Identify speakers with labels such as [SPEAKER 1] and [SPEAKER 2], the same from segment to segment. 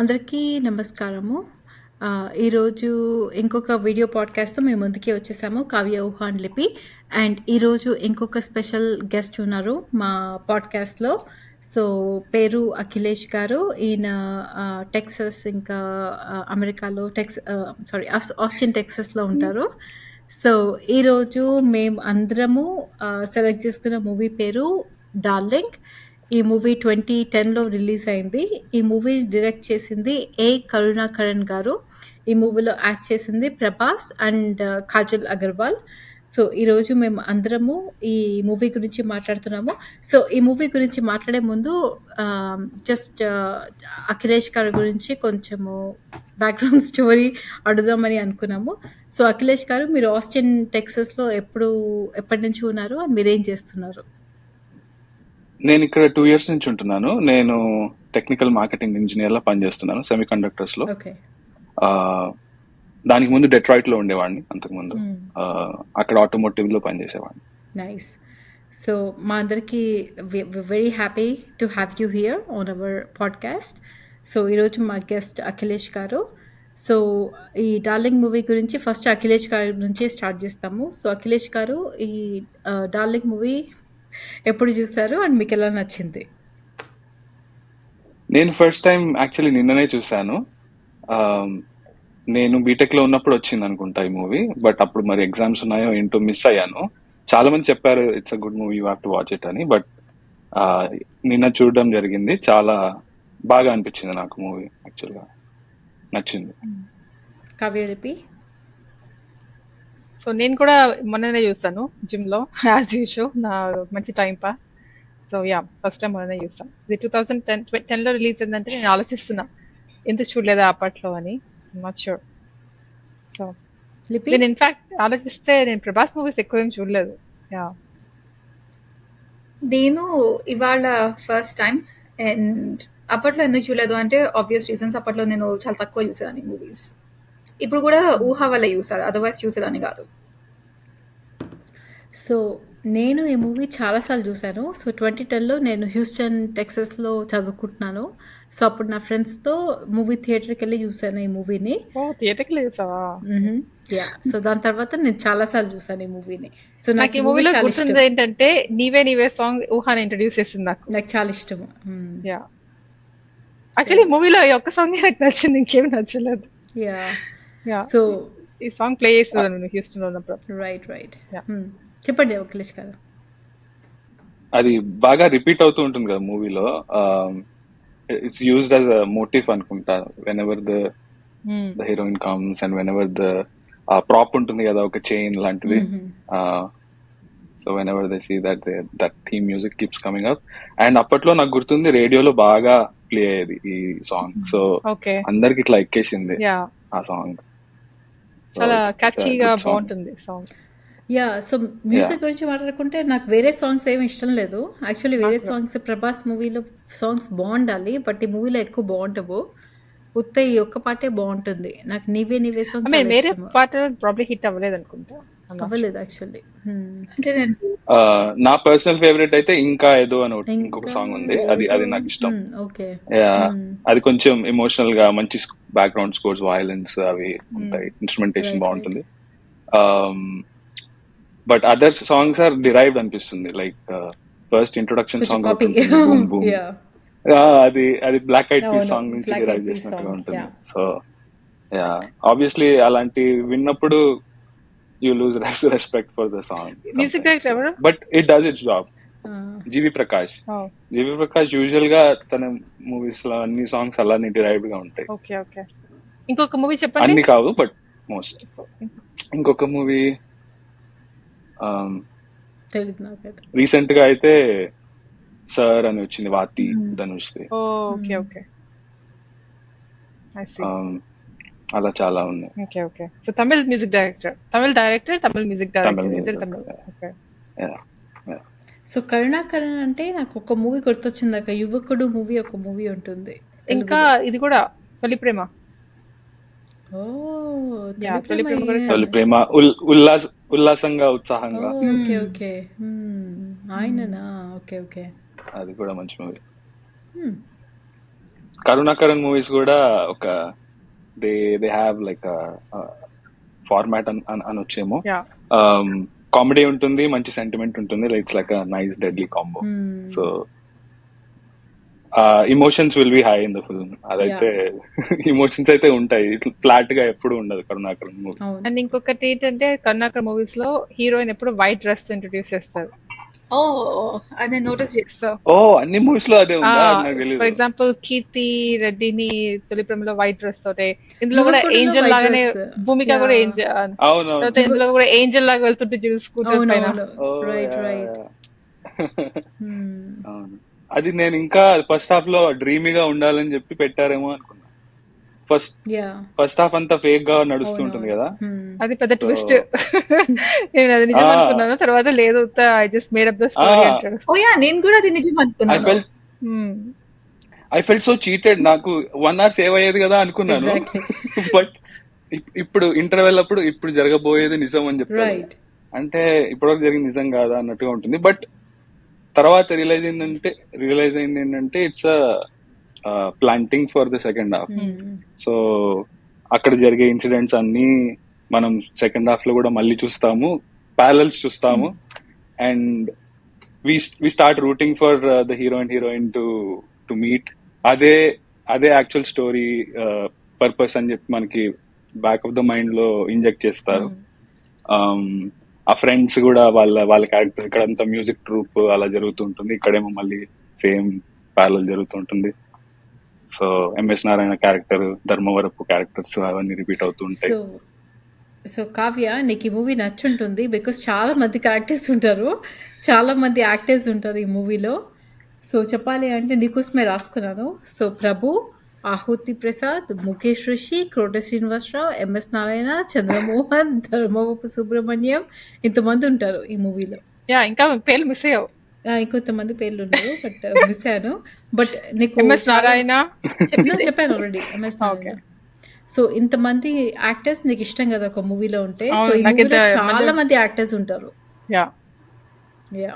[SPEAKER 1] అందరికీ నమస్కారము. ఈరోజు ఇంకొక వీడియో పాడ్‌కాస్ట్‌తో మీ ముందుకి వచ్చేసాము. కావ్య, ఊహ అండ్ లిపి. అండ్ ఈరోజు ఇంకొక స్పెషల్ గెస్ట్ ఉన్నారు మా పాడ్‌కాస్ట్‌లో. సో, పేరు అఖిలేష్ గారు. ఈయన టెక్సాస్ ఇంకా అమెరికాలో ఆస్టిన్ టెక్సాస్‌లో ఉంటారు. సో, ఈరోజు మేము అందరము సెలెక్ట్ చేసుకున్న మూవీ పేరు 'డార్లింగ్'. ఈ మూవీ 2010లో రిలీజ్ అయింది. ఈ మూవీ డైరెక్ట్ చేసింది కరుణాకరణ్ గారు. ఈ మూవీలో యాక్ట్ చేసింది ప్రభాస్ అండ్ కాజల్ అగర్వాల్. సో, ఈరోజు మేము అందరము ఈ మూవీ గురించి మాట్లాడుతున్నాము. సో, ఈ మూవీ గురించి మాట్లాడే ముందు జస్ట్ అఖిలేష్ గారి గురించి కొంచెము బ్యాక్‌గ్రౌండ్ స్టోరీ అడుగుదామని అనుకున్నాము. సో, అఖిలేష్ గారు, మీరు ఆస్టిన్ టెక్సాస్‌లో ఎప్పటి నుంచి ఉన్నారు? అండ్ మీరేం చేస్తున్నారు?
[SPEAKER 2] నేను ఇక్కడ 2 years నుంచి ఉంటున్నాను. నేను టెక్నికల్ మార్కెటింగ్ ఇంజనీర్‌లా పనిచేస్తున్నాను సెమీకండక్టర్స్‌లో.
[SPEAKER 1] ఓకే.
[SPEAKER 2] దానికి ముందు డెట్రాయిట్‌లో ఉండేవాడిని అంతకుముందు. అక్కడ ఆటోమోటివ్‌లో పనిచేసేవాడిని.
[SPEAKER 1] నైస్. సో, మా అందరికీ very happy to have you here on our podcast. So, ఈరోజు మా గెస్ట్ అఖిలేష్ గారు. సో, ఈ 'డార్లింగ్' మూవీ గురించి ఫస్ట్ అఖిలేష్ గారి నుంచే స్టార్ట్ చేస్తాము. సో, అఖిలేష్ గారు, ఈ 'డార్లింగ్' మూవీ ఎప్పుడు చూసారు? అండ్ మీకెలా నచ్చింది?
[SPEAKER 2] నేను ఫస్ట్ టైం యాక్చువల్లీ నిన్ననే చూసాను. నేను బీటెక్‌లో ఉన్నప్పుడు వచ్చిందనుకుంటా ఈ మూవీ. బట్ అప్పుడు మరి ఎగ్జామ్స్ ఉన్నాయో ఏంటో మిస్ అయ్యాను. చాలా మంది చెప్పారు it's a good movie, you have to watch it అని. బట్ నిన్న చూడడం జరిగింది. చాలా బాగా అనిపించింది నాకు మూవీ. యాక్చువల్‌గా నచ్చింది.
[SPEAKER 1] కావ్య, లిపి?
[SPEAKER 3] సో నేను కూడా మొన్ననే చూస్తాను జిమ్‌లో యాజ్ యూజువల్. నా మంచి time pass. So first time మొన్ననే చూసాను. ఇది 2010లో రిలీజ్ అయిందంటే నేను ఆలోచిస్తున్నా ఎందుకు చూడలేదా అప్పట్లో అని. Not sure. సో
[SPEAKER 1] లిపి?
[SPEAKER 3] నేను ఇన్ఫాక్ట్ ఆలోచిస్తే నేను ప్రభాస్ మూవీస్ ఎక్కువ ఏం చూడలేదు.
[SPEAKER 4] నేను ఇవాళ ఫస్ట్ టైం. అండ్ అప్పట్లో ఎందుకు చూడలేదు అంటే ఆబ్వియస్ రీజన్స్. అప్పట్లో నేను చాలా తక్కువ చూసేదాన్ని మూవీస్. ఇప్పుడు కూడా ఊహ వల్ల చూసాను, అదర్వైజ్ చూసేదాన్ని కాదు.
[SPEAKER 1] సో, నేను ఈ మూవీ చాలాసార్లు చూసాను. సో, 2010లో నేను హ్యూస్టన్ టెక్సాస్‌లో చదువుకుంటున్నాను. సో, అప్పుడు నా ఫ్రెండ్స్‌తో మూవీ థియేటర్‌కెళ్ళి చూసాను ఈ మూవీని.
[SPEAKER 3] థియేటర్లో చూసావా?
[SPEAKER 1] సో, దాని తర్వాత నేను చాలాసార్లు చూసాను ఈ మూవీని. సో,
[SPEAKER 3] నాకు ఈ మూవీలో గుర్తుంది ఏంటంటే నీవే నీవే సాంగ్ ఊహాని ఇంట్రడ్యూస్ చేసింది నాకు
[SPEAKER 1] చాలా ఇష్టము.
[SPEAKER 3] యాక్చువల్లీ మూవీలో ఈ ఒక్క సాంగ్ నాకు నచ్చింది, ఇంకేం నచ్చలేదు.
[SPEAKER 1] సో
[SPEAKER 3] ఈ సాంగ్ ప్లే చేస్తున్నాను హ్యూస్టన్ లో ఉన్నప్పుడు.
[SPEAKER 1] రైట్. చెప్పండి అఖిలేష్ గారు.
[SPEAKER 2] అది బాగా రిపీట్ అవుతూ ఉంటుంది కదా మూవీలో. It's used as a motive అనుకుంటా. Whenever the heroine comes and whenever the prop ఉంటుంది కదా, ఒక చైన్ లాంటిది. So whenever they see that theme music keeps coming up. And అప్పట్లో నాకు గుర్తుంది రేడియోలో బాగా ప్లే అయ్యేది ఈ సాంగ్. సో అందరికి ఇట్లా ఎక్కేసింది ఆ సాంగ్.
[SPEAKER 3] చాలా క్యాచీగా బాగుంటుంది సాంగ్.
[SPEAKER 1] సో మ్యూజిక్ గురించి మాట్లాడుకుంటే నాకు వేరే సాంగ్స్ ఏమి ఇష్టం లేదు. యాక్చువల్లీ వేరే సాంగ్స్ ప్రభాస్ మూవీలో సాంగ్స్ బాగుండాలి, బట్ ఈ మూవీలో ఎక్కువ బాగుంటవు. ఉత్త ఈ ఒక్క పాటే బాగుంటుంది. నాకు నీవే నీవే సాంగ్
[SPEAKER 3] వేరే పాట ప్రాబ్లీ హిట్ అవ్వలేదు అనుకుంటా.
[SPEAKER 1] అవ్వలేదు యాక్చువల్లీ.
[SPEAKER 4] అంటే నేను
[SPEAKER 2] నా పర్సనల్ ఫేవరెట్ అయితే ఇంకా ఏదో అని ఇంకొక సాంగ్ ఉంది, అది నాకు ఇష్టం.
[SPEAKER 1] ఓకే.
[SPEAKER 2] అది కొంచెం ఎమోషనల్ గా మంచి బ్యాక్గ్రౌండ్ స్కోర్స్, వయలెన్స్ అవి ఉంటాయి, ఇన్స్ట్రుమెంటేషన్ బాగుంటుంది. But other songs are derived అనిపిస్తుంది. లైక్ ఫస్ట్ ఇంట్రొడక్షన్ సాంగ్ అది బ్లాక్ ఐడ్ పీస్ సాంగ్ నుంచి డిరైవ్ చేసినట్టుగా ఉంటుంది. సో ఆబ్వియస్లీ అలాంటి విన్నప్పుడు you lose respect for the song.
[SPEAKER 3] Music director ఎవరు?
[SPEAKER 2] But it does its job. GV Prakash usual గా తన మూవీస్ లో అన్ని సాంగ్స్ అలానే డిరైవ్డ్ గా ఉంటాయి.
[SPEAKER 3] ఇంకొక మూవీ చెప్పండి.
[SPEAKER 2] అన్ని కాదు బట్ మోస్ట్. ఇంకొక మూవీ రీసెంట్ గా అయితే సార్ అని వచ్చింది, వాతి ధనుష్. అలా చాలా ఉన్నాయి.
[SPEAKER 3] So Tamil music director, Tamil music director.
[SPEAKER 1] So Karunakaran అంటే నాకు ఒక మూవీ గుర్తొచ్చింది, ఒక యువకుడు మూవీ, ఒక మూవీ ఉంటుంది.
[SPEAKER 3] ఇంకా ఇది కూడా తొలి ప్రేమ.
[SPEAKER 2] తొలి ప్రేమ ఉల్లాసంగా ఉత్సాహంగా.
[SPEAKER 1] ఓకే. ఆయననా? ఓకే.
[SPEAKER 2] అది కూడా మంచి మూవీ. కరుణాకరన్ మూవీస్ కూడా ఒక they they have like format అనొచ్చేమో.
[SPEAKER 3] యా
[SPEAKER 2] కామెడీ ఉంటుంది, మంచి సెంటిమెంట్ ఉంటుంది, it's like nice deadly combo. So emotions will be high in the film. అదైతే ఇమోషన్స్ అయితే ఉంటాయి, ఇట్లా ఫ్లాట్ గా ఎప్పుడు ఉండదు కరుణాకరన్ మూవీ.
[SPEAKER 1] అవును.
[SPEAKER 3] అండ్ ఇంకొకటి ఏంటంటే కర్ణాకర్ మూవీస్ లో హీరోయిన్ ఎప్పుడు వైట్ డ్రెస్ ఇంట్రొడ్యూస్ చేస్తారు.
[SPEAKER 4] ఓ అది నోటీస్ చేసి
[SPEAKER 3] సో
[SPEAKER 2] ఓ అన్ని మూవీస్ లో అదే ఉందా? నాకు తెలియదు.
[SPEAKER 3] ఫర్ ఎగ్జాంపుల్ కీర్తి రెడ్డిని తొలి ప్రేమలో వైట్ డ్రెస్ తోటే, ఇందులో కూడా
[SPEAKER 1] యువకుడులో
[SPEAKER 3] ఏంజల్
[SPEAKER 1] white
[SPEAKER 3] లాగానే
[SPEAKER 1] dress.
[SPEAKER 3] భూమిక కూడా
[SPEAKER 1] Yeah.
[SPEAKER 3] ఏంజల్,
[SPEAKER 2] అవును
[SPEAKER 3] తర్వాత ఇందులో కూడా ఏంజల్ లాగా వెళ్తుంటే చూడు స్కూటర్ పైన.
[SPEAKER 1] అవునవును. Right right.
[SPEAKER 2] అవును. అది నేను ఇంకా ఫస్ట్ హాఫ్ లో డ్రీమీగా ఉండాలని చెప్పి పెట్టారేమో అనుకున్నా.
[SPEAKER 1] యా
[SPEAKER 2] ఫస్ట్ హాఫ్ అంతా ఫేక్ గా నడుస్తూ ఉంటుంది కదా.
[SPEAKER 3] అది పెద్ద
[SPEAKER 2] So-
[SPEAKER 3] ట్విస్ట్. నేను అది నిజం అనుకున్నాను, తర్వాత లేదు I just made up the story అంటాడు.
[SPEAKER 4] ఓ యా నేను కూడా అది నిజం
[SPEAKER 2] ఐ
[SPEAKER 4] అనుకున్నాను.
[SPEAKER 2] Felt
[SPEAKER 3] Hmm.
[SPEAKER 2] So cheated. నాకు 1 hour సేవ్ అయ్యేది కదా అనుకున్నాను.
[SPEAKER 1] Exactly.
[SPEAKER 2] బట్ ఇప్పుడు ఇంటర్వెల్ అప్పుడు ఇప్పుడు జరగబోయేది నిజం అని చెప్తారు.
[SPEAKER 1] రైట్.
[SPEAKER 2] అంటే ఇప్పటివరకు జరిగింది నిజం కాదా అన్నట్టుగా ఉంటుంది. బట్ తర్వాత రియలైజ్ అయింది ఏంటంటే it's planting for the second half. So అక్కడ జరిగే ఇన్సిడెంట్స్ అన్ని మనం సెకండ్ హాఫ్ లో కూడా మళ్ళీ చూస్తాము, ప్యారల్స్ చూస్తాము. And we start rooting for the heroine to meet. అదే యాక్చువల్ స్టోరీ పర్పస్ అని చెప్పి మనకి బ్యాక్ ఆఫ్ ద మైండ్ లో ఇంజెక్ట్ చేస్తారు. ఆ ఫ్రెండ్స్ కూడా వాళ్ళ క్యారెక్టర్స్, ఇక్కడ అంతా మ్యూజిక్ ట్రూప్ అలా జరుగుతుంటుంది, ఇక్కడేమో మళ్ళీ సేమ్ ప్యారల్ జరుగుతుంటుంది. So MS Narayana character, Dharmavarapu characters అవన్నీ రిపీట్ అవుతుంటాయి.
[SPEAKER 1] సో కావ్య, నీకు ఈ మూవీ నచ్చుంటుంది బికాస్ చాలా మంది క్యారెక్టర్స్ ఉంటారు, చాలా మంది యాక్టర్స్ ఉంటారు ఈ మూవీలో. సో చెప్పాలి అంటే నీకోసమే రాసుకున్నాను. సో ప్రభు, ఆహుతి ప్రసాద్, ముఖేష్ ఋషి, క్రోట శ్రీనివాసరావు, ఎంఎస్ నారాయణ, చంద్రమోహన్, ధర్మవరపు సుబ్రహ్మణ్యం, ఇంతమంది ఉంటారు ఈ మూవీలో.
[SPEAKER 3] యా ఇంకా పేర్లు మిస్ అయ్యావు.
[SPEAKER 1] ఇంకొంతమంది పేర్లు ఉన్నారు బట్ మిస్ అయ్యాను. బట్ నీకు
[SPEAKER 3] ఎంఎస్ నారాయణ.
[SPEAKER 1] చెప్పాను ఆల్రెడీ, ఎంఎస్ నారాయణ. సో ఇంతమంది యాక్టర్స్ నీకు ఇష్టం కదా ఒక మూవీలో ఉంటే. సో
[SPEAKER 3] అవును,
[SPEAKER 1] ఈ
[SPEAKER 3] నాకు
[SPEAKER 1] మూవీలో
[SPEAKER 3] ఇంత
[SPEAKER 1] చాలా
[SPEAKER 3] మంది-
[SPEAKER 1] మంది యాక్టర్స్ ఉంటారు.
[SPEAKER 3] యా
[SPEAKER 1] యా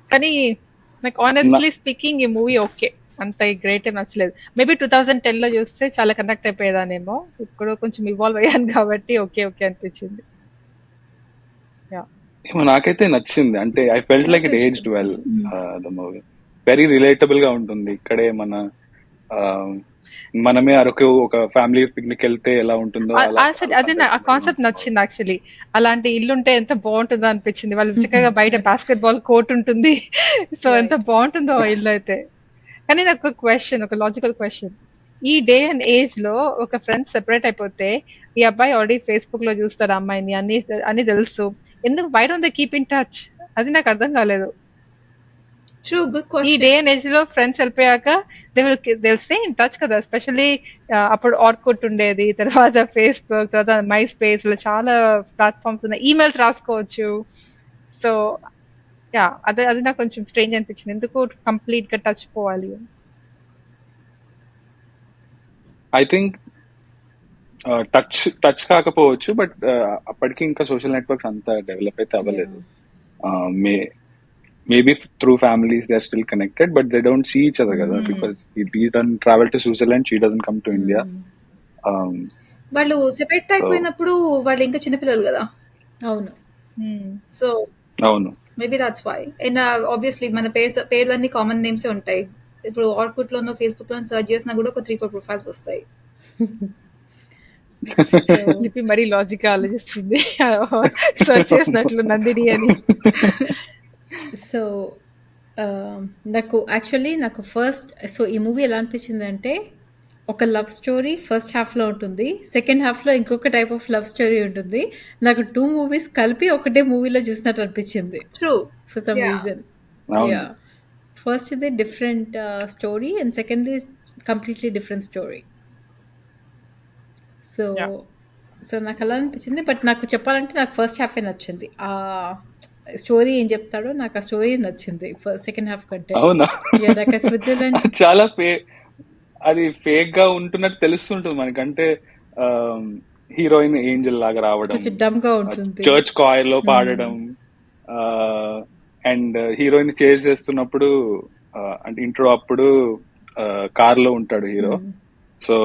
[SPEAKER 3] కానీ నాకు ఆనెస్ట్లీ స్పీకింగ్ ఈ మూవీ ఓకే, అంత గ్రేట్ ఏం నచ్చలేదు. మేబీ 2010 లో చూస్తే చాలా కనెక్ట్ అయిపోయేదానేమో, ఇప్పుడు కొంచెం ఇవాల్వ్ అయ్యాను కాబట్టి ఓకే అనిపించింది.
[SPEAKER 2] ఏమో నాకైతే నచ్చింది. అంటే I felt like it aged well. The movie very relatable గా ఉంటుంది. ఇక్కడే మనమే అరకు ఒక ఫ్యామిలీ పిక్నిక్ వెళ్తే ఎలా ఉంటుందో
[SPEAKER 3] అదే ఆ కాన్సెప్ట్ నచ్చింది యాక్చువల్లీ. అలాంటి ఇల్లు ఉంటే ఎంత బాగుంటుందో అనిపించింది. వాళ్ళు చక్కగా బయట బాస్కెట్ బాల్ కోర్ట్ ఉంటుంది, సో ఎంత బాగుంటుందో ఆ ఇల్లు అయితే. కానీ నాకు ఒక లాజికల్ క్వశ్చన్, ఈ డే అండ్ ఏజ్ లో ఒక ఫ్రెండ్ సెపరేట్ అయిపోతే ఈ అబ్బాయి ఆల్రెడీ ఫేస్బుక్ లో చూస్తాడు అమ్మాయిని, అన్ని తెలుసు, ఎందుకు why don't they keep in touch? అది నాకు అర్థం కాలేదు.
[SPEAKER 4] ట్రూ, గుడ్
[SPEAKER 3] ఈ
[SPEAKER 4] క్వశ్చన్.
[SPEAKER 3] డే అండ్ ఏజ్ లో ఫ్రెండ్స్ వెళ్ళిపోయాక దే స్టే ఇన్ టచ్ కదా. ఎస్పెషల్లీ అప్పుడు ఆర్కుట్ ఉండేది, తర్వాత ఫేస్బుక్, తర్వాత మై స్పేస్, లో చాలా ప్లాట్ఫామ్స్ ఉన్నాయి, ఈమెయిల్స్ రాసుకోవచ్చు. సో యా అది నాకు కొంచెం స్ట్రేంజ్ అనిపించింది, ఎందుకు కంప్లీట్ గా టచ్ పోవాలి.
[SPEAKER 2] ఐ థింక్ టచ్ కాకపోవచ్చు, బట్ అప్పటికి ఇంకా సోషల్ నెట్వర్క్స్ అంతా డెవలప్ అయితే అవ్వలేదు. Maybe through families they are still connected, but they don't see each other కదా, because he doesn't travel to Switzerland, she doesn't come to India.
[SPEAKER 4] వాళ్ళు separate అయిపోయినప్పుడు వాళ్ళు ఇంకా చిన్నపిల్లలు కదా.
[SPEAKER 1] అవును.
[SPEAKER 4] సో
[SPEAKER 2] అవును,
[SPEAKER 4] maybe that's why. And obviously మన పేర్లన్నీ కామన్ నేమ్సే ఉంటాయి. ఇప్పుడు ఆర్కుట్ లోనో ఫేస్బుక్ లో సర్చ్ చేసినా కూడా ఒక 3-4 ప్రొఫైల్స్ వస్తాయి.
[SPEAKER 3] లిపి మరీ లాజిక్ ఆలోచిస్తుంది, సర్చ్ చేసినట్లు నందిని అని.
[SPEAKER 1] సో నాకు ఫస్ట్ ఈ మూవీ ఎలా అనిపించింది అంటే, ఒక లవ్ స్టోరీ ఫస్ట్ హాఫ్లో ఉంటుంది, సెకండ్ హాఫ్లో ఇంకొక టైప్ ఆఫ్ లవ్ స్టోరీ ఉంటుంది. నాకు 2 మూవీస్ కలిపి ఒకటే మూవీలో చూసినట్టు అనిపించింది
[SPEAKER 4] true.
[SPEAKER 1] For some
[SPEAKER 4] Yeah.
[SPEAKER 1] Reason.
[SPEAKER 2] అవును.
[SPEAKER 1] యా, ఫస్ట్ ఇది different story and second is completely different story. So
[SPEAKER 3] Yeah.
[SPEAKER 1] నాకు అలా అనిపించింది. బట్ నాకు చెప్పాలంటే నాకు ఫస్ట్ హాఫే నచ్చింది. ఆ స్టోరీ ఏం చెప్తాడో నాకు ఆ స్టోరీ నచ్చింది సెకండ్ హాఫ్ కంటే.
[SPEAKER 2] అవునా?
[SPEAKER 1] నాకు స్విట్జర్లాండ్
[SPEAKER 2] చాలా అది ఫేక్ గా ఉంటున్నట్టు తెలుస్తుంటుంది మనకంటే. హీరోయిన్ ఏంజల్ లాగా రావడం,
[SPEAKER 1] కొంచెం డమ్ గా ఉంటుంది.
[SPEAKER 2] చర్చ్ కాయర్ లో పాడడం, అండ్ హీరోయిన్ చేజ్ చేస్తున్నప్పుడు అంటే ఇంట్రో అప్పుడు కార్ లో ఉంటాడు హీరో. సో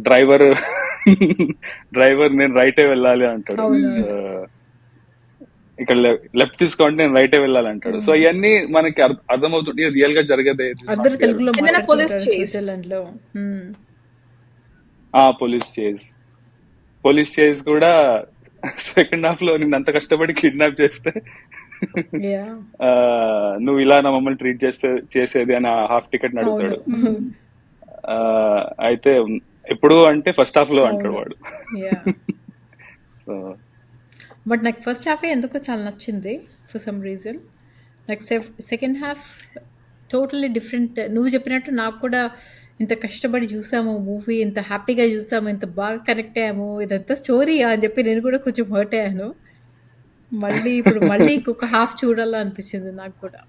[SPEAKER 2] డ్రైవర్ నేను రైటే వెళ్ళాలి అంటాడు. ఇక్కడ లెఫ్ట్ తీసుకోండి నేను రైటే వెళ్ళాలి అంటాడు. సో ఇవన్నీ మనకి అర్థమవుతుంది రియల్ గా జరిగేది.
[SPEAKER 1] అందరూ తెలుగులో
[SPEAKER 4] ఏదైనా police
[SPEAKER 1] మాట్లాడుతుంటారు
[SPEAKER 4] chase.
[SPEAKER 1] స్విట్జర్లాండ్ లో.
[SPEAKER 2] పోలీస్ చేజ్ కూడా సెకండ్ హాఫ్ లో నిన్ను అంత కష్టపడి కిడ్నాప్ చేస్తే
[SPEAKER 1] యా
[SPEAKER 2] నువ్వు ఇలా నా మమ్మల్ని ట్రీట్ చేసేది అని హాఫ్ టికెట్ అడుగుతాడు. అయితే ఎప్పుడు అంటే ఫస్ట్ హాఫ్ లో అంటాడు వాడు.
[SPEAKER 1] యా
[SPEAKER 2] సో
[SPEAKER 1] బట్ నాకు ఫస్ట్ హాఫే ఎందుకో చాలా నచ్చింది ఫర్ సమ్ రీజన్. నాకు సెకండ్ హాఫ్ టోటలీ డిఫరెంట్. నువ్వు చెప్పినట్టు నాకు కూడా ఇంత కష్టపడి చూసాము మూవీ, ఇంత హ్యాపీగా చూసాము, ఇంత బాగా కనెక్ట్ అయ్యాము, ఇదంతా స్టోరీయా అని చెప్పి నేను కూడా కొంచెం హర్ట్ అయ్యాను. ఇప్పుడు మళ్ళీ ఇంకొక హాఫ్ చూడాలా అనిపించింది నాకు కూడా.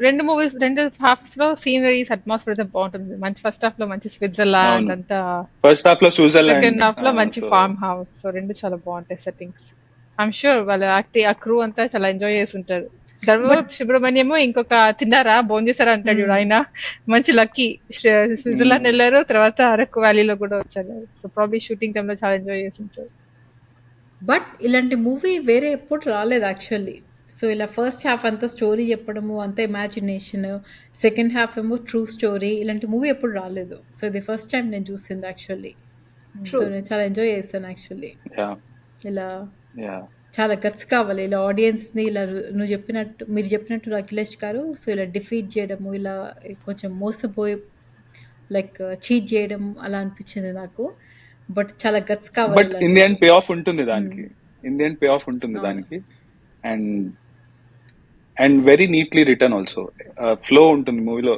[SPEAKER 3] రెండు హాఫ్స్ లో సీనరీస్ అట్మాస్ఫియర్ అయితే బాగుంటుంది. మంచి ఫస్ట్ హాఫ్ లో మంచి స్విట్జర్లాండ్ అంతా,
[SPEAKER 2] ఫస్ట్ హాఫ్ లో స్విట్జర్లాండ్,
[SPEAKER 3] సెకండ్ హాఫ్ లో మంచి ఫార్మ్ హౌస్. సో రెండు చాలా బాగుంటాయి సెట్టింగ్స్. ఐఎమ్ షూర్ వాళ్ళు ఆ క్రూ అంతా చాలా ఎంజాయ్ చేసి ఉంటారు. ధర్మ సుబ్రహ్మణ్యము ఇంకొక తిన్నారా భోజనం చేశారా అంటాడు చూడు, ఆయన మంచి లక్కీ. స్విట్జర్లాండ్ వెళ్ళారు, తర్వాత అరకు వ్యాలీలో కూడా వచ్చారు. సో ప్రాబ్లీ షూటింగ్ టైంలో చాలా ఎంజాయ్ చేసి ఉంటారు.
[SPEAKER 1] బట్ ఇలాంటి మూవీ వేరే ఎప్పుడు రాలేదు యాక్చువల్లీ. సో ఇలా ఫస్ట్ హాఫ్ అంతా స్టోరీ చెప్పడము, అంతా ఇమాజినేషన్, సెకండ్ హాఫ్ ఏమో ట్రూ స్టోరీ, ఇలాంటి మూవీ ఎప్పుడు రాలేదు. సో ఇది ఫస్ట్ టైం నేను చూసింది యాక్చువల్లీ. సో నేను చాలా ఎంజాయ్ చేస్తాను యాక్చువల్లీ. ఇలా చాలా గట్స్ కావాలి ఇలా ఆడియన్స్ని, ఇలా మీరు చెప్పినట్టు అఖిలేష్ గారు. సో ఇలా డిఫీట్ చేయడము, ఇలా కొంచెం మోసపోయి లైక్ చీట్ చేయడం అలా అనిపించింది నాకు. బట్ చాలా గట్స్ కావాలి.
[SPEAKER 2] బట్ ఇండియన్ పే ఆఫ్ ఉంటుంది దానికి. And very neatly return also. Flow ఉంటుంది మూవీలో,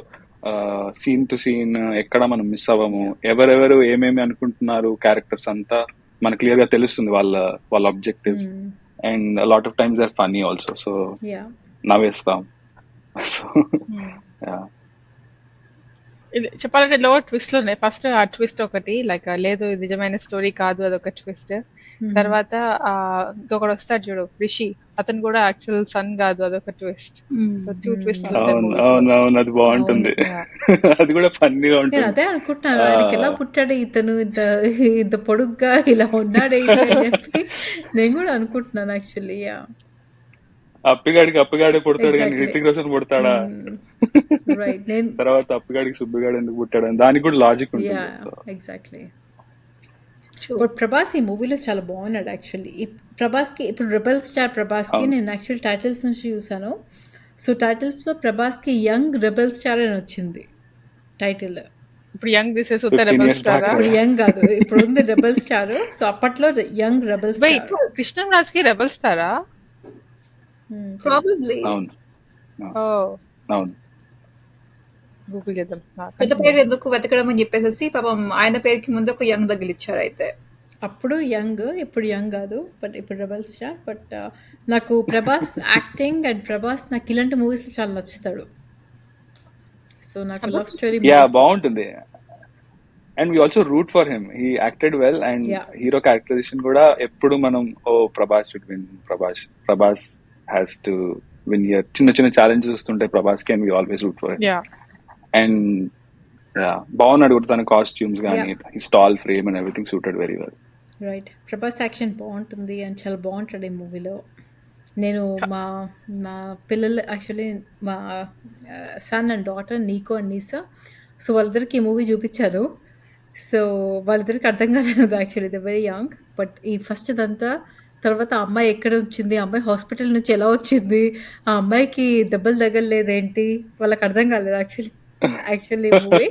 [SPEAKER 2] సీన్ టు సీన్ ఎక్కడ మనం మిస్ అవ్వము. ఎవరెవరు ఏమేమి అనుకుంటున్నారు క్యారెక్టర్స్ అంతా మనకు క్లియర్ గా తెలుస్తుంది, వాళ్ళ objectives. And lot of times are funny also. So నవ్వేస్తాం. సో
[SPEAKER 3] ఇది చెప్పాలంటే లో ట్విస్ట్ లోనే ఫస్ట్ ఆ ట్విస్ట్ ఒకటి, లైక్ లేదు ఇది నిజమైన స్టోరీ కాదు, అదొక ట్విస్ట్. తర్వాత ఇంకొకటి వస్తాడు చూడు రిషి, అతను కూడా యాక్చువల్ సన్ కాదు, అదొక ట్విస్ట్. So two twist.
[SPEAKER 2] అవును అది బాగుంటుంది. అది కూడా ఫన్నీగా ఉంటుంది.
[SPEAKER 1] నేను అదే అనుకుంటున్నాను, ఆయనకి ఎలా పుట్టాడు ఇతను, ఇంత పొడుగ్గా ఇలా ఉన్నాడు అని చెప్పి నేను కూడా అనుకుంటున్నాను యాక్చువల్లీ.
[SPEAKER 2] అప్పిగాడే పుడతాడు కానీ రితిక్ రోషన్ పుడతాడా,
[SPEAKER 1] రైట్.
[SPEAKER 2] తర్వాత అప్పిగాడికి సుబ్బిగాడు ఎందుకు పుట్టాడు అని దానికి కూడా లాజిక్ ఉంటుంది.
[SPEAKER 1] ఎగ్జాక్ట్లీ. బట్ ప్రభాస్ ఈ మూవీలో చాలా బాగున్నాడు యాక్చువల్లీ. ప్రభాస్కి ఇప్పుడు రెబల్ స్టార్ ప్రభాస్కి నేను యాక్చువల్ టైటిల్స్ నుంచి చూసాను. సో టైటిల్స్లో ప్రభాస్కి యంగ్ రెబల్ స్టార్ అని వచ్చింది టైటిల్.
[SPEAKER 3] ఇప్పుడు యంగ్ దిస్ రెబల్ స్టార్,
[SPEAKER 1] ఇప్పుడు యంగ్ కాదు, ఇప్పుడు ఉంది రెబల్ స్టార్. సో అప్పట్లో యంగ్ రెబల్ స్టార్.
[SPEAKER 3] కృష్ణరాజ్ కి రెబల్ స్టారా?
[SPEAKER 4] ప్రాబబ్లీ.
[SPEAKER 2] అవును.
[SPEAKER 3] గూగుల్ చేద్దాం.
[SPEAKER 4] కొత్త పేరు ఎందుకు వెతకడం అని చెప్పేసి పాపం ఆయన పేరుకి ముందు ఒక యంగ్ తగిలిచ్చారు. అయితే
[SPEAKER 1] అప్పుడు యంగ్, ఇప్పుడు యంగ్ కాదు, బట్ ఇప్పుడు రెబల్ స్టార్. బట్ నాకు ప్రభాస్ యాక్టింగ్ అండ్ ప్రభాస్ నాకు ఇలాంటి మూవీస్ చాలా నచ్చుతాడు. సో నాకు లవ్ స్టోరీ
[SPEAKER 2] బాగుంటుంది. And we also root for him, he acted well. And hero characterization కూడా ఎప్పుడు మనం Prabhas should win, Prabhas has to win here. చిన్న ఛాలెంజెస్ వస్తుంటాయి ప్రభాస్ కి, and we always root for him. And బాగున్నాడు కూడా, తన కాస్ట్యూమ్స్ కానీ his tall frame and everything suited very well.
[SPEAKER 1] Right. Prabhas action బాగుంటుంది అండ్ చాలా బాగుంటాడు ఈ మూవీలో. నేను మా పిల్లలు యాక్చువల్లీ మా సన్ అండ్ డాటర్ నీకో అండ్ నీసా, సో వాళ్ళిద్దరికి ఈ మూవీ చూపించారు. సో వాళ్ళిద్దరికి అర్థం కాలేదు actually, they very young. But ఈ ఫస్ట్ ఇదంతా తర్వాత ఆ అమ్మాయి ఎక్కడ వచ్చింది, ఆ అమ్మాయి హాస్పిటల్ నుంచి ఎలా వచ్చింది, ఆ అమ్మాయికి దెబ్బలు తగలేదేంటి, వాళ్ళకి అర్థం కాలేదు యాక్చువల్లీ మూవీ.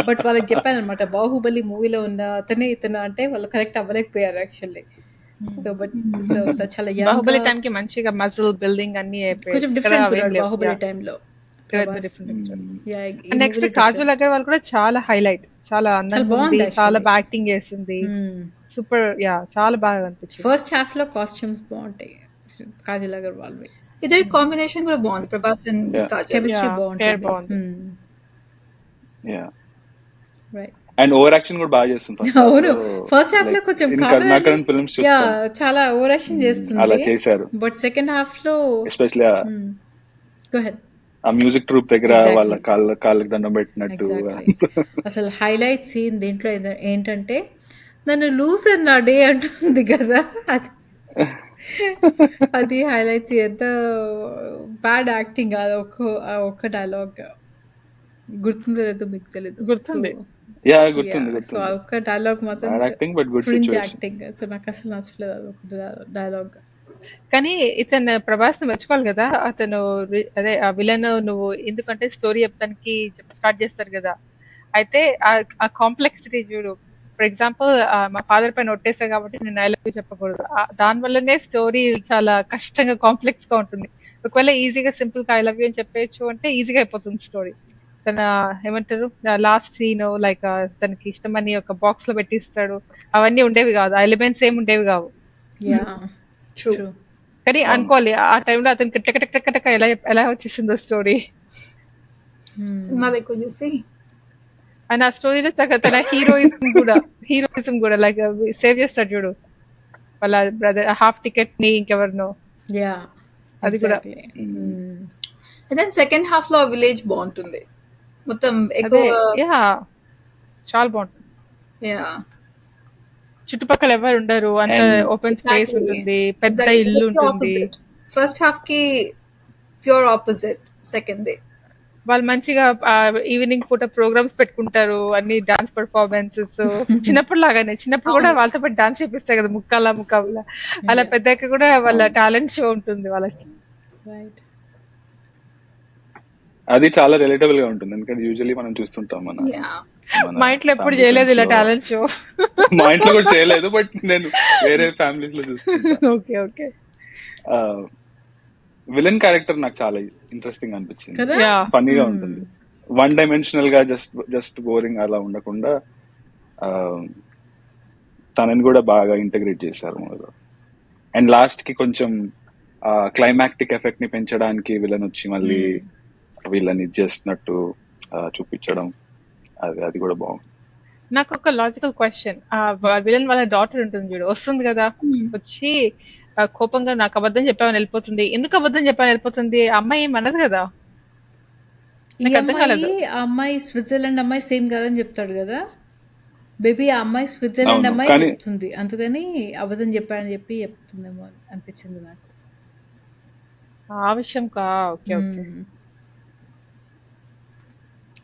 [SPEAKER 1] బట్ వాళ్ళకి చెప్పాను అనమాట, బాహుబలి మూవీలో ఉన్న అతనే ఇతను అంటే వాళ్ళు కనెక్ట్ అవ్వలేకపోయారు యాక్చువల్లీ. సో బట్ చాలా
[SPEAKER 3] బాహుబలి టైం కి మంచిగా మజిల్ బిల్డింగ్ అన్ని
[SPEAKER 1] కొంచెం డిఫరెంట్ బాహుబలి టైంలో.
[SPEAKER 3] నెక్స్ట్ కాజల్ అగర్వాల్ కూడా చాలా హైలైట్, చాలా అందంగా ఉంది, చాలా యాక్టింగ్ చేసింది, సూపర్. చాలా బాగా అనిపించింది.
[SPEAKER 1] ఫస్ట్ హాఫ్ లో కాస్ట్యూమ్స్ బాగుంటాయి కాజల్ అగర్వాల్.
[SPEAKER 4] ఇద్దరి కాంబినేషన్ కూడా బాగుంది, ప్రభాస్ అండ్ కాజల్.
[SPEAKER 1] కెమిస్ట్రీ బాగుంటుంది.
[SPEAKER 2] అండ్ ఓవర్ యాక్షన్ కూడా బాగా చేస్తుంది.
[SPEAKER 1] అవును, ఫస్ట్ హాఫ్ లో కొంచెం
[SPEAKER 2] ఫిల్మ్స్
[SPEAKER 1] చాలా ఓవర్ యాక్షన్ చేస్తుంది,
[SPEAKER 2] అలా చేశారు.
[SPEAKER 1] బట్ సెకండ్ హాఫ్ లో
[SPEAKER 2] ఎస్పెషల్లీ
[SPEAKER 1] గో హెడ్.
[SPEAKER 2] ఆ మ్యూజిక్ ట్రూప్ దగ్గర వాళ్ళ
[SPEAKER 1] ఎగ్జాక్ట్లీ
[SPEAKER 2] కాళ్ళకి దండం పెట్టినట్టు.
[SPEAKER 1] ఎగ్జాక్ట్లీ అసలు హైలైట్ సీన్ దీంట్లో ఏంటంటే నన్ను లూసర్ నా డే అంటుంది కదా, అది అది హైలైట్స్. ఎంత బ్యాడ్ యాక్టింగ్ అది ఒక్క డైలాగ్ గుర్తుందో లేదో మీకు తెలీదు. సో
[SPEAKER 3] గుర్తుంది.
[SPEAKER 2] యా
[SPEAKER 1] యా
[SPEAKER 2] గుర్తుంది
[SPEAKER 1] సో ఆ
[SPEAKER 2] గుర్తుంది.
[SPEAKER 1] ఒక్క డైలాగ్ మాత్రం
[SPEAKER 2] bad acting but good
[SPEAKER 1] cringe
[SPEAKER 2] situation.
[SPEAKER 1] Acting. So నాకు అసలు నచ్చలేదు అది ఒక డైలాగ్.
[SPEAKER 3] కానీ ఇతను ప్రభాస్ ని మెచ్చుకోవాలి కదా. అతను అదే ఆ విలన్ నువ్వు ఎందుకంటే స్టోరీ చెప్తానికి స్టార్ట్ చేస్తారు కదా. అయితే ఆ కాంప్లెక్సిటీ చూడు. ఫర్ ఎగ్జాంపుల్ మా ఫాదర్ పైన ఒట్టేసా కాబట్టి నేను ఐ లవ్ యూ చెప్పకూడదు. దాని వల్లనే స్టోరీ చాలా కష్టంగా కాంప్లెక్స్ గా ఉంటుంది. ఒకవేళ ఈజీగా సింపుల్ గా ఐ లవ్ యూ అని చెప్పేయచ్చు అంటే ఈజీగా అయిపోతుంది స్టోరీ. తన ఏమంటారు లాస్ట్ సీన్ లైక్ తనకి ఇష్టమని ఒక బాక్స్ లో పెట్టిస్తాడు. అవన్నీ ఉండేవి కాదు, ఆ ఎలిమెంట్స్ ఏమి ఉండేవి కావు.
[SPEAKER 1] Yeah
[SPEAKER 4] true.
[SPEAKER 1] ట్రూ.
[SPEAKER 3] కానీ అనుకోవాలి ఆ టైంలో అతనికి టక ఎలా వచ్చేసిందో స్టోరీ.
[SPEAKER 4] సినిమాలు ఎక్కువ చూసి
[SPEAKER 3] అండ్ ఆ స్టోరీలో తన హీరోయిజం కూడా లైక్ సేవ్ చేస్తాడు చూడు వాళ్ళ బ్రదర్ హాఫ్ టికెట్ ని ఇంకెవరినో.
[SPEAKER 1] యా
[SPEAKER 3] అది కూడా
[SPEAKER 4] అండ్ దెన్ సెకండ్ హాఫ్ లో విలేజ్ బాగుంటుంది మొత్తం
[SPEAKER 3] అదే
[SPEAKER 4] ఎక్కువ.
[SPEAKER 3] యా చాలా బాగుంటుంది.
[SPEAKER 4] యా
[SPEAKER 3] చుట్టుపక్కల ఎవరు ఉండరు, అంత
[SPEAKER 2] And
[SPEAKER 3] ఓపెన్ స్పేస్
[SPEAKER 4] ఎగ్జాక్ట్లీ
[SPEAKER 3] ఉంటుంది, పెద్ద ఇల్లు ఉంటుంది.
[SPEAKER 4] ఆపోజిట్. ఫస్ట్ హాఫ్ కి ప్యూర్ ఆపోజిట్ సెకండ్ డే.
[SPEAKER 3] వాళ్ళు మంచిగా ఈవినింగ్ పూట ప్రోగ్రామ్స్ పెట్టుకుంటారు, అన్ని డాన్స్ పర్ఫార్మెన్సెస్ చిన్నప్పుడు లాగానే. చిన్నప్పుడు కూడా వాళ్ళతో పాటు డాన్స్ చేపిస్తారు కదా, ముక్కాల అలా. పెద్దక్క కూడా వాళ్ళ టాలెంట్ షో ఉంటుంది వాళ్ళకి.
[SPEAKER 1] రైట్.
[SPEAKER 2] అది చాలా రిలేటబుల్ గా ఉంటుంది, ఎందుకంటే యూజువల్లీ మనం చూస్తుంటాం
[SPEAKER 4] యా
[SPEAKER 3] మా ఇంట్లో ఎప్పుడు చేయలేదు ఇలా టాలెంట్ షో.
[SPEAKER 2] మా ఇంట్లో కూడా చేయలేదు, బట్ నేను వేరే ఫ్యామిలీస్ లో చూస్తుంటా.
[SPEAKER 3] Okay okay.
[SPEAKER 2] విలన్ క్యారెక్టర్ నాకు చాలా ఇంట్రెస్టింగ్ అనిపించింది,
[SPEAKER 1] కదా.
[SPEAKER 3] యా
[SPEAKER 2] ఫన్నీగా ఉంటుంది. వన్ డైమెన్షనల్ గా జస్ట్ బోరింగ్ అలా ఉండకుండా తనని కూడా బాగా ఇంటగ్రేట్ చేశారు మూవీలో. అండ్ లాస్ట్ కి కొంచెం క్లైమాక్టిక్ ఎఫెక్ట్ ని పెంచడానికి విలన్ వచ్చి మళ్ళీ వీళ్ళని ఇది చేస్తున్నట్టు చూపించడం, అది కూడా బాగుంది.
[SPEAKER 3] నాకు ఒక లాజికల్ క్వశ్చన్. విలన్ వాళ్ళ డాటర్ ఉంటుంది చూడు, వస్తుంది కదా, వచ్చి కోపంగా నాకు అబద్ధం చెప్పామని వెళ్ళిపోతుంది. ఎందుకు అబద్ధం చెప్పామని వెళ్ళిపోతుంది? అమ్మాయి ఏం అనదు కదా.
[SPEAKER 1] ఈ
[SPEAKER 3] నాకు అర్థం కాలేదు.
[SPEAKER 1] అమ్మాయి స్విట్జర్లాండ్ అమ్మాయి సేమ్ కాదని చెప్తాడు కదా బేబీ. ఆ అమ్మాయి స్విట్జర్లాండ్
[SPEAKER 2] అవును,
[SPEAKER 1] అమ్మాయి
[SPEAKER 2] కానీ
[SPEAKER 1] చెప్తుంది, అందుకని అబద్ధం చెప్పాడని చెప్పి చెప్తుందేమో అనిపించింది నాకు.
[SPEAKER 3] ఆ విషయం ఓకే ఓకే.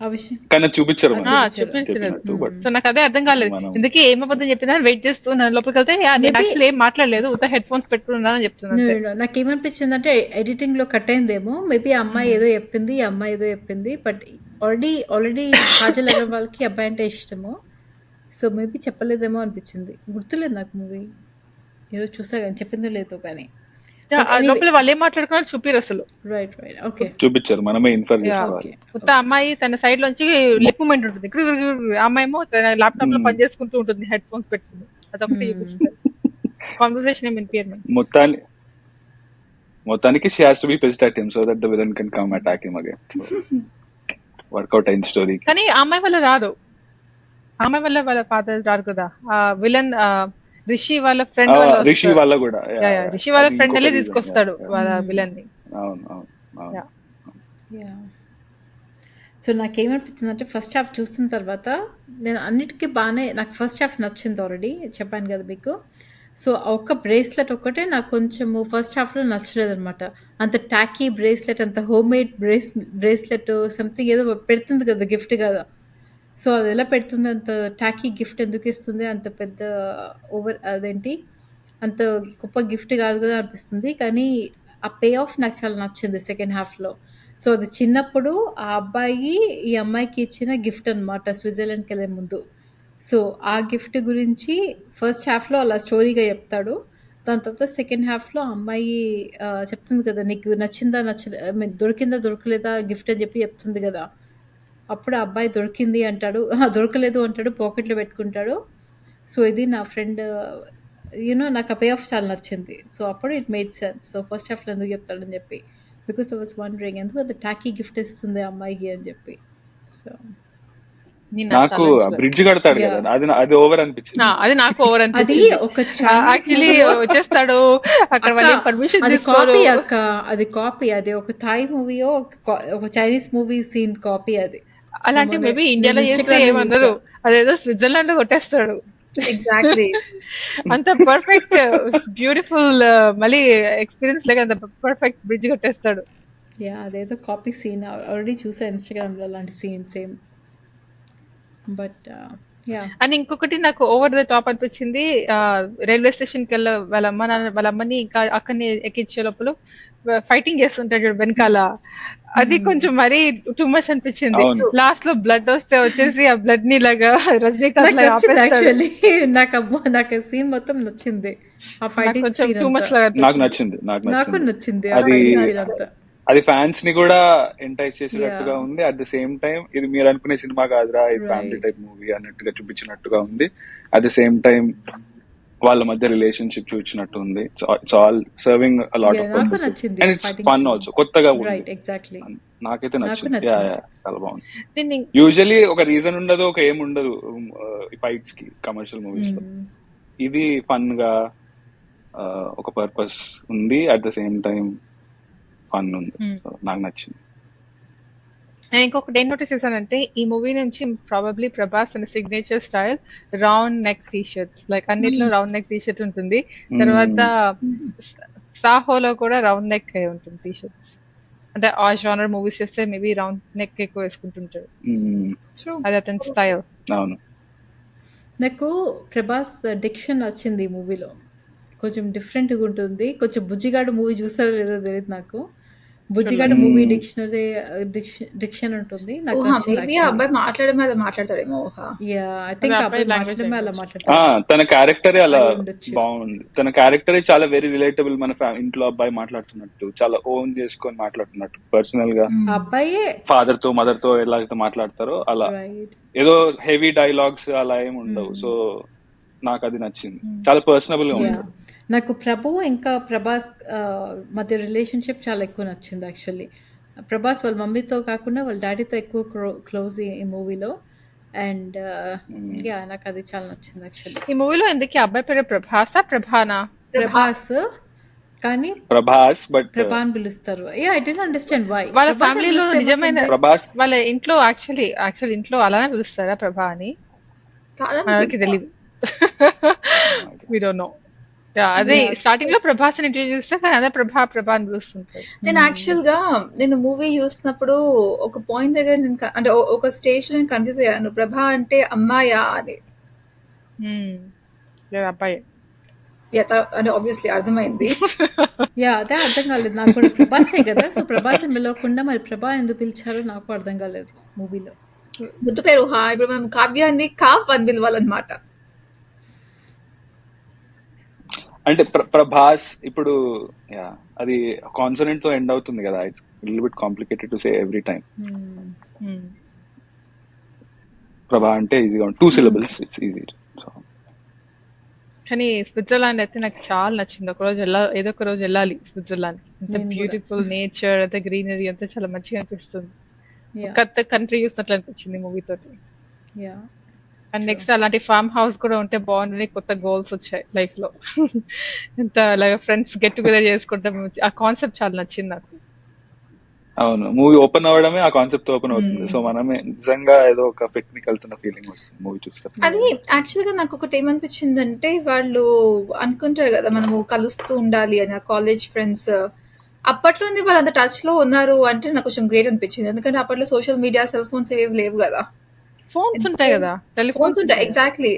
[SPEAKER 1] ఆ విషయం
[SPEAKER 2] కానీ చూపించారు
[SPEAKER 1] అది
[SPEAKER 2] మనకి
[SPEAKER 3] చూపించలేదు.
[SPEAKER 2] చెప్పినట్టు. బట్
[SPEAKER 3] సో నాకు అదే అర్థం కాలేదు,
[SPEAKER 2] మనం
[SPEAKER 3] ఎందుకే ఏం అబద్ధం చెప్పిందా వెయిట్ చేస్తూ నన్ను లోపలికి వెళ్తే నేను
[SPEAKER 1] Maybe-
[SPEAKER 3] యాక్చువల్లీ ఏం మాట్లాడలేదు, ఉత్త హెడ్ ఫోన్స్ పెట్టుకున్నానని చెప్తున్నాను.
[SPEAKER 1] నాకేమనిపించింది అంటే ఎడిటింగ్ లో కట్ అయిందేమో. మేబీ ఆ అమ్మాయి ఏదో చెప్పింది, ఈ అమ్మాయి ఏదో చెప్పింది, బట్ ఆల్రెడీ కాజల్ అగర్వాల్ కి అబ్బాయి అంటే ఇష్టము. సో మేబీ చెప్పలేదేమో అనిపించింది, గుర్తులేదు నాకు. మూవీ ఏదో చూసా కానీ చెప్పిందో లేదో కానీ.
[SPEAKER 3] లోపల వాళ్ళు ఏం మాట్లాడుకున్నారు చూపిరు అసలు.
[SPEAKER 1] రైట్ ఓకే
[SPEAKER 2] చూపించారు, మనమే ఇన్ఫర్
[SPEAKER 3] Yeah.
[SPEAKER 2] చేసుకోవాలి.
[SPEAKER 3] ఉత్త అమ్మాయి తన సైడ్ లోంచి లిప్ మూమెంట్ ఉంటుంది, అమ్మాయి ఏమో తన ల్యాప్టాప్ లో పని చేసుకుంటూ ఉంటుంది హెడ్ ఫోన్స్ పెట్టుకుని. అదొకటి చూపిస్తారు. కాన్వర్సేషన్ ఏం వినిపించదు.
[SPEAKER 2] మొత్తానికి she has to be pissed at him so that the villain can come attack him again. So workout అయిన స్టోరీ.
[SPEAKER 3] కానీ ఆ అమ్మాయి వల్ల రారు, ఆ అమ్మాయి వల్ల వాళ్ళ ఫాదర్ రారు కదా. ఆ విలన్ రిషి వాళ్ళ ఫ్రెండ్
[SPEAKER 2] రిషి వాళ్ళ కూడా
[SPEAKER 3] రిషి వాళ్ళ ఫ్రెండ్ వెళ్ళి తీసుకొస్తాడు వాళ్ళ విలన్ ని.
[SPEAKER 2] అవును అవును అవును.
[SPEAKER 3] Yeah.
[SPEAKER 1] సో నాకేమనిపించింది అంటే ఫస్ట్ హాఫ్ చూస్తున్న తర్వాత నేను అన్నిటికీ బాగానే, నాకు ఫస్ట్ హాఫ్ నచ్చింది, ఆల్రెడీ చెప్పాను కదా మీకు. సో ఒక్క బ్రేస్లెట్ ఒక్కటే నాకు కొంచెము ఫస్ట్ హాఫ్లో నచ్చలేదు అనమాట. అంత టాకీ బ్రేస్లెట్, అంత హోమ్ మేడ్ బ్రేస్లెట్ సంథింగ్ ఏదో పెడుతుంది కదా గిఫ్ట్ కదా. సో అది ఎలా పెడుతుంది, అంత టాకీ గిఫ్ట్ ఎందుకు ఇస్తుంది, అంత పెద్ద అదేంటి అంత గొప్ప గిఫ్ట్ కాదు కదా అనిపిస్తుంది. కానీ ఆ పే ఆఫ్ నాకు చాలా నచ్చింది సెకండ్ హాఫ్లో. సో అది చిన్నప్పుడు ఆ అబ్బాయి ఈ అమ్మాయికి ఇచ్చిన గిఫ్ట్ అనమాట స్విట్జర్లాండ్కి వెళ్ళే ముందు. సో ఆ గిఫ్ట్ గురించి ఫస్ట్ హాఫ్లో అలా స్టోరీగా చెప్తాడు. దాని తర్వాత సెకండ్ హాఫ్లో అమ్మాయి చెప్తుంది కదా, నీకు నచ్చిందా దొరికిందా దొరకలేదా గిఫ్ట్ అని చెప్పి చెప్తుంది కదా. అప్పుడు ఆ అబ్బాయి దొరికింది అంటాడు, దొరకలేదు అంటాడు, పాకెట్లో పెట్టుకుంటాడు. సో ఇది నా ఫ్రెండ్ నాకు ఆ పే ఆఫ్ చాలా నచ్చింది. సో అప్పుడు it made sense. So first హాఫ్లో ఎందుకు చెప్తాడని చెప్పి, బికాస్ ఐ వాస్ వండరింగ్ ఎందుకు అది టాకీ గిఫ్ట్ ఇస్తుంది ఆ అమ్మాయికి అని చెప్పి. సో
[SPEAKER 2] నాకు బ్రిడ్జ్ కడతాడు కదా, అది ఓవర్ అనిపించింది.
[SPEAKER 3] అది నాకు ఓవర్
[SPEAKER 1] అది
[SPEAKER 3] అనిపించింది.
[SPEAKER 1] ఒక Chinese
[SPEAKER 3] యాక్చువల్లీ
[SPEAKER 1] movie లో
[SPEAKER 3] వచ్చేస్తాడు అక్కడ
[SPEAKER 1] అక్క,
[SPEAKER 3] మళ్ళీ పర్మిషన్
[SPEAKER 1] అది
[SPEAKER 3] తీసుకోడు.
[SPEAKER 1] కాపీ అక్క, అది కాపీ. అది ఒక థాయ్ మూవీయో ఒక చైనీస్ మూవీ సీన్ కాపీ అది.
[SPEAKER 3] అలాంటి
[SPEAKER 1] మొన్న
[SPEAKER 3] మేబీ ఇండియాలో
[SPEAKER 1] నేను
[SPEAKER 3] చేస్తే
[SPEAKER 1] ఇన్స్టాగ్రామ్ లో
[SPEAKER 3] ఏమన్నారు,
[SPEAKER 1] చూసా.
[SPEAKER 3] అదేదో స్విట్జర్లాండ్ లో కొట్టేస్తాడు.
[SPEAKER 4] ఎగ్జాక్ట్లీ.
[SPEAKER 3] అంత పర్ఫెక్ట్ బ్యూటిఫుల్ మళ్ళీ ఎక్స్పీరియన్స్ లేక అంత పర్ఫెక్ట్ బ్రిడ్జ్ కట్టేస్తాడు.
[SPEAKER 1] యా, అదేదో కాపీ సీన్ ఆల్రెడీ చూసా ఇన్స్టాగ్రామ్ లో అలాంటి scene same. But yeah,
[SPEAKER 3] and ఇంకొకటి నాకు ఓవర్ ద టాప్ అనిపించింది, రైల్వే స్టేషన్ కి వాళ్ళ అమ్మని ఇంకా అక్కడిని ఎక్కించే లోపల ఫైటింగ్ చేస్తుంటాడు చూడు వెనకాల, అది కొంచెం మరీ టూ మచ్ అనిపించింది.
[SPEAKER 2] అవును.
[SPEAKER 3] లాస్ట్ లో బ్లడ్ వస్తే వచ్చేసి ఆ బ్లడ్ ని లాగా రజనీకాంత్
[SPEAKER 1] నాకు
[SPEAKER 3] లాగా
[SPEAKER 1] నచ్చింది
[SPEAKER 3] ఆపేస్తాడు.
[SPEAKER 1] యాక్చువల్లీ. నాకు సీన్ మొత్తం నచ్చింది. ఆ
[SPEAKER 3] నాకు
[SPEAKER 1] ఫైటింగ్
[SPEAKER 3] కొంచెం
[SPEAKER 1] సీన్
[SPEAKER 3] టూ మచ్
[SPEAKER 1] అంతా
[SPEAKER 3] లాగా
[SPEAKER 2] నాకు
[SPEAKER 3] అనిపించింది.
[SPEAKER 2] నచ్చింది.
[SPEAKER 1] నాకు నచ్చింది. ఆ
[SPEAKER 2] అది
[SPEAKER 1] ఫైటింగ్ సీన్ అంతా.
[SPEAKER 2] అది ఫ్యాన్స్ ని కూడా ఎంటైజ్ చేసినట్టుగా
[SPEAKER 1] Yeah.
[SPEAKER 2] ఉంది. అట్ ద సేమ్ టైం ఇది మీరు అనుకునే సినిమా కాదురా, ఇది ఫ్యామిలీ
[SPEAKER 1] Right.
[SPEAKER 2] టైప్ మూవీ అన్నట్టుగా చూపించినట్టుగా ఉంది. అట్ ద సేమ్ టైం వాళ్ళ మధ్య రిలేషన్షిప్ చూపించినట్టు ఉంది. It's all serving a lot
[SPEAKER 1] Yeah,
[SPEAKER 2] of
[SPEAKER 1] నాకు
[SPEAKER 2] పర్పసెస్
[SPEAKER 1] నచ్చింది
[SPEAKER 2] అండ్
[SPEAKER 1] ఆ
[SPEAKER 2] it's
[SPEAKER 1] fighting
[SPEAKER 2] fun
[SPEAKER 1] scene.
[SPEAKER 2] Also, కొత్తగా ఉంది.
[SPEAKER 1] Right, exactly.
[SPEAKER 2] నాకైతే
[SPEAKER 1] నాకు
[SPEAKER 2] నచ్చింది.
[SPEAKER 1] నచ్చింది.
[SPEAKER 2] చాలా బాగుంది.
[SPEAKER 3] దీన్ని
[SPEAKER 2] యూజువలీ ఒక రీజన్ ఉండదు, ఒక ఏం ఉండదు ఈ ఫైట్స్ కి కమర్షియల్ మూవీస్ లో. ఇది ఫన్ గా ఒక పర్పస్ ఉంది, at the same time fun ఉంది. So, నాకు నచ్చింది.
[SPEAKER 3] నేను ఇంకొకటి ఏం నోటీస్ చేశానంటే, ఈ మూవీ నుంచి ప్రాబబ్లీ ప్రభాస్ అనే signature style round neck T shirts, like అన్నిట్లో రౌండ్ నెక్ టీ షర్ట్ ఉంటుంది. తర్వాత సాహోలో కూడా రౌండ్ నెక్ ఉంటుంది టీ షర్ట్స్. అంటే ఆ జానర్ మూవీస్ చేస్తే మేబీ రౌండ్ నెక్ ఎక్కువ వేసుకుంటుంటాడు.
[SPEAKER 4] True.
[SPEAKER 3] అది అతని స్టైల్.
[SPEAKER 2] అవును.
[SPEAKER 1] నాకు ప్రభాస్ డిక్షన్ నచ్చింది ఈ మూవీలో. కొంచెం డిఫరెంట్గా ఉంటుంది. కొంచెం బుజ్జిగాడు మూవీ చూస్తారో లేదో తెలియదు నాకు. బుజ్జిగాడు మూవీ డిక్షన్ ఉంటుంది. నాకు నచ్చింది
[SPEAKER 4] మేబీ ఆ అబ్బాయి మాట్లాడమే అలా మాట్లాడతాడేమో.
[SPEAKER 1] యా, ఐ థింక్
[SPEAKER 3] అబ్బాయి
[SPEAKER 1] అబ్బాయి
[SPEAKER 3] language
[SPEAKER 1] మాట్లాడమే అలా మాట్లాడతాడు.
[SPEAKER 2] తన క్యారెక్టరే అలా
[SPEAKER 1] అయి ఉండొచ్చు.
[SPEAKER 2] బాగుంది. తన క్యారెక్టరే చాలా వెరీ రిలేటబుల్. మన ఇంట్లో అబ్బాయి మాట్లాడుతున్నట్టు, చాలా ఓన్ చేసుకొని మాట్లాడుతున్నట్టు, పర్సనల్ గా
[SPEAKER 1] ఆ అబ్బాయే
[SPEAKER 2] ఫాదర్ తో మదర్ తో ఎలాగైతే మాట్లాడతారో అలా.
[SPEAKER 1] రైట్.
[SPEAKER 2] ఏదో హెవీ డైలాగ్స్ అలా ఏమి ఉండవు. సో నాకు అది నచ్చింది. చాలా పర్సనబుల్ గా
[SPEAKER 1] యా,
[SPEAKER 2] ఉంటుంది.
[SPEAKER 1] నాకు ప్రభు ఇంకా ప్రభాస్ మధ్య రిలేషన్షిప్ చాలా ఎక్కువ నచ్చింది యాక్చువల్లీ. ప్రభాస్ వాళ్ళ మమ్మీతో కాకుండా వాళ్ళ డాడీతో ఎక్కువ క్లోజ్ ఈ మూవీలో. అండ్ యా, నాకు అది చాలా నచ్చింది యాక్చువల్లీ.
[SPEAKER 3] ఈ మూవీలో ఎందుకు ఆ అబ్బాయి పేరు ప్రభాసా ప్రభానా?
[SPEAKER 1] ప్రభాస్ కానీ
[SPEAKER 2] ప్రభాస్, బట్
[SPEAKER 1] ప్రభా అని పిలుస్తారు. Yeah, I don't understand why.
[SPEAKER 3] వాళ్ళ ఫ్యామిలీలో నిజమైన
[SPEAKER 2] ప్రభాస్
[SPEAKER 3] వాళ్ళ ఇంట్లో యాక్చువల్లీ ఇంట్లో అలానే పిలుస్తారా ప్రభా అని? మనకి తెలియదు. We don't know. అదే స్టార్టింగ్ లో ప్రభాస్ అని ఇంట్రడ్యూస్ చేస్తే, కానీ అదే ప్రభా అని పిలుస్తుంటారు.
[SPEAKER 4] నేను యాక్చువల్ గా నేను మూవీ చూసినప్పుడు ఒక పాయింట్ దగ్గర నేను అంటే ఒక స్టేజ్ లో నేను కన్ఫ్యూజ్ అయ్యాను, ప్రభా అంటే అమ్మాయా అని.
[SPEAKER 3] అబ్బాయి
[SPEAKER 4] అంటే ఆబ్వియస్లీ అర్థమైంది.
[SPEAKER 1] యా, అదే అర్థం కాలేదు నాకు కూడా. ప్రభాసే కదా, సో ప్రభాస్ అని పిలవకుండా మరి ప్రభా ఎందుకు పిలిచారో నాకు అర్థం కాలేదు మూవీలో.
[SPEAKER 4] ముద్దు పేరు ఊహ. ఇప్పుడు మేము కావ్యాన్ని కాఫ్ అని పిలవాలన్నమాట.
[SPEAKER 2] అంటే ప్రభాస్ ఇప్పుడు అది కాన్సనెంట్ తో ఎండ్ అవుతుంది కదా. It's little bit complicated to say every time. ప్రభా అంటే ఈజీగా 2 syllables, ఇట్స్ ఈజీ. సో
[SPEAKER 3] కానీ స్విట్జర్లాండ్ అయితే నాకు చాలా నచ్చింది. ఏదో ఒక రోజు వెళ్ళాలి స్విట్జర్లాండ్. అంత బ్యూటిఫుల్ నేచర్, అంత గ్రీనరీ అంతా చాలా మంచిగా అనిపిస్తుంది. కొత్త కంట్రీ చూసినట్లు అనిపించింది మూవీ తోటి.
[SPEAKER 1] యా,
[SPEAKER 3] అండ్ నెక్స్ట్ అలాంటి ఫార్మ్ హౌస్ కూడా ఉంటే బాగుంటుంది. కొత్త గోల్స్ వచ్చాయి లైఫ్ లో. ఎంత అలాగే ఫ్రెండ్స్ గెట్ టుగెదర్ చేసుకుంటాం, ఆ కాన్సెప్ట్ చాలా నచ్చింది నాకు.
[SPEAKER 2] అవును, మూవీ ఓపెన్ అవ్వడమే ఆ కాన్సెప్ట్ ఓపెన్ అవుతుంది. సో మనమే నిజంగా ఏదో ఒక పిక్నిక్ వెళ్తున్న ఫీలింగ్ వస్తుంది మూవీ చూస్తే.
[SPEAKER 4] అది యాక్చువల్ గా నాకు ఒకటి ఏమనిపించిందంటే, వాళ్ళు అనుకుంటారు కదా మనము కలుస్తూ ఉండాలి అని, ఆ కాలేజ్ ఫ్రెండ్స్. అప్పట్లో వాళ్ళు అంత టచ్ లో ఉన్నారు అంటే నాకు కొంచెం గ్రేట్ అనిపించింది. ఎందుకంటే అప్పట్లో సోషల్ మీడియా, సెల్ ఫోన్స్ ఏవి లేవు కదా.
[SPEAKER 3] ఫోన్స్ ఉంటాయి కదా,
[SPEAKER 4] ఫోన్స్ ఉంటాయి. ఎగ్జాక్ట్లీ,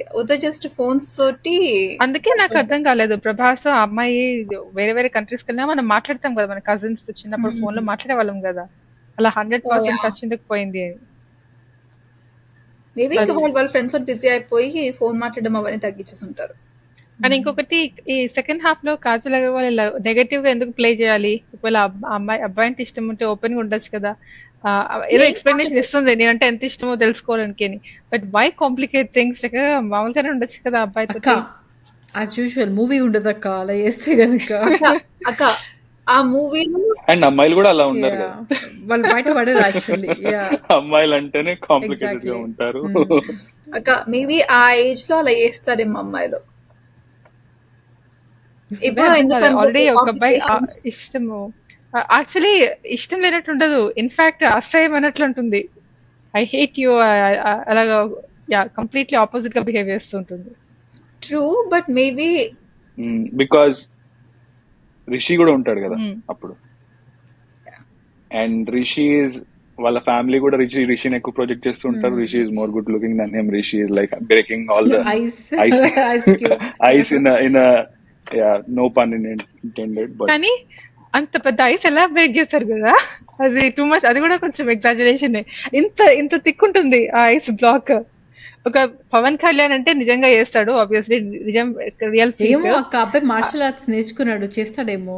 [SPEAKER 4] జస్ట్ ఫోన్స్ తోటి.
[SPEAKER 3] అందుకే నాకు అర్థం కాలేదు, ప్రభాస్ ఆ అమ్మాయి వేరే వేరే కంట్రీస్ కి వెళ్ళినా మనం మాట్లాడతాం కదా, మన కజిన్స్ తో చిన్నప్పుడు ఫోన్ లో మాట్లాడే వాళ్ళం కదా, అలా 100% టచ్ ఎందుకు పోయింది అని.
[SPEAKER 4] మేబీ ఇంకా వాళ్ళ ఫ్రెండ్స్ తోటి బిజీ అయిపోయి ఫోన్ మాట్లాడడం అవన్నీ తగ్గించేసి ఉంటారు.
[SPEAKER 3] అండ్ ఇంకొకటి, ఈ సెకండ్ హాఫ్ లో కాజల్ అగర్వాల్ నెగటివ్ గా ఎందుకు ప్లే చేయాలి? ఒకవేళ అబ్బాయి అంటే ఇష్టం ఉంటే ఓపెన్ గా ఉండొచ్చు కదా. ఏదో ఎక్స్ప్లెనేషన్ ఇస్తుంది నేనంటే ఎంత ఇష్టమో తెలుసుకోవడానికి. But why complicate things? మామూలుగానే ఉండొచ్చు కదా అబ్బాయితో.
[SPEAKER 1] యాజ్ యూజువల్ మూవీ ఉండదు అక్క అలా చేస్తే కనుక.
[SPEAKER 4] అక్క ఆ మూవీలో
[SPEAKER 2] అండ్ అమ్మాయిలు కూడా అలా ఉన్నారు
[SPEAKER 1] యా
[SPEAKER 2] కదా.
[SPEAKER 1] వాళ్ళు బయట పడరు యాక్చువల్లీ. యా
[SPEAKER 2] అమ్మాయిలు అంటేనే కాంప్లికేటెడ్ గా
[SPEAKER 1] ఎగ్జాక్ట్లీ.
[SPEAKER 2] ఉంటారు.
[SPEAKER 4] మేబీ ఆ ఏజ్ లో అలా చేస్తారేమో అమ్మాయిలు. ఇప్పుడు
[SPEAKER 3] అర్థం
[SPEAKER 4] ఎందుకు
[SPEAKER 3] కాలేదు.
[SPEAKER 4] అంత
[SPEAKER 3] ఆల్రెడీ ఒక అబ్బాయి
[SPEAKER 4] కాంప్లికేషన్స్?
[SPEAKER 3] ఇష్టము యాక్చువల్లీ ఇష్టం లేనట్టు ఉండదు, ఇన్ఫాక్ట్ అసహ్యం అన్నట్లు ఉంటుంది. ఐ హేట్ యూ అలాగా యా కంప్లీట్లీ ఆపోజిట్ గా బిహేవ్ చేస్తుంటుంది.
[SPEAKER 4] True, but maybe
[SPEAKER 2] because Rishi కూడా ఉంటాడు కదా
[SPEAKER 3] Hmm.
[SPEAKER 2] అప్పుడు. అండ్ రిషి ఇస్ వాళ్ళ ఫ్యామిలీ కూడా రిషిని ఎక్కువ ప్రొజెక్ట్ చేస్తూ ఉంటారు. Rishi is more good looking than him. Rishi is like breaking all the
[SPEAKER 1] ice
[SPEAKER 2] ice
[SPEAKER 1] ice cube.
[SPEAKER 2] Ice in no pun intended. But
[SPEAKER 3] కానీ అంత పెద్ద ఐస్ ఎలా బ్రేక్ చేస్తారు కదా, అది టూ మచ్. అది కూడా కొంచెం ఎగ్జాజరేషన్. ఇంత ఇంత థిక్ ఉంటుంది ఆ ఐస్ బ్లాక్. ఒక పవన్ కళ్యాణ్ అంటే నిజంగా చేస్తాడు, ఆబ్వియస్లీ నిజం, రియల్
[SPEAKER 1] ఏమో
[SPEAKER 3] ఫీక్.
[SPEAKER 1] అక్క అబ్బాయి మార్షల్ ఆర్ట్స్ నేర్చుకున్నాడు, చేస్తాడేమో.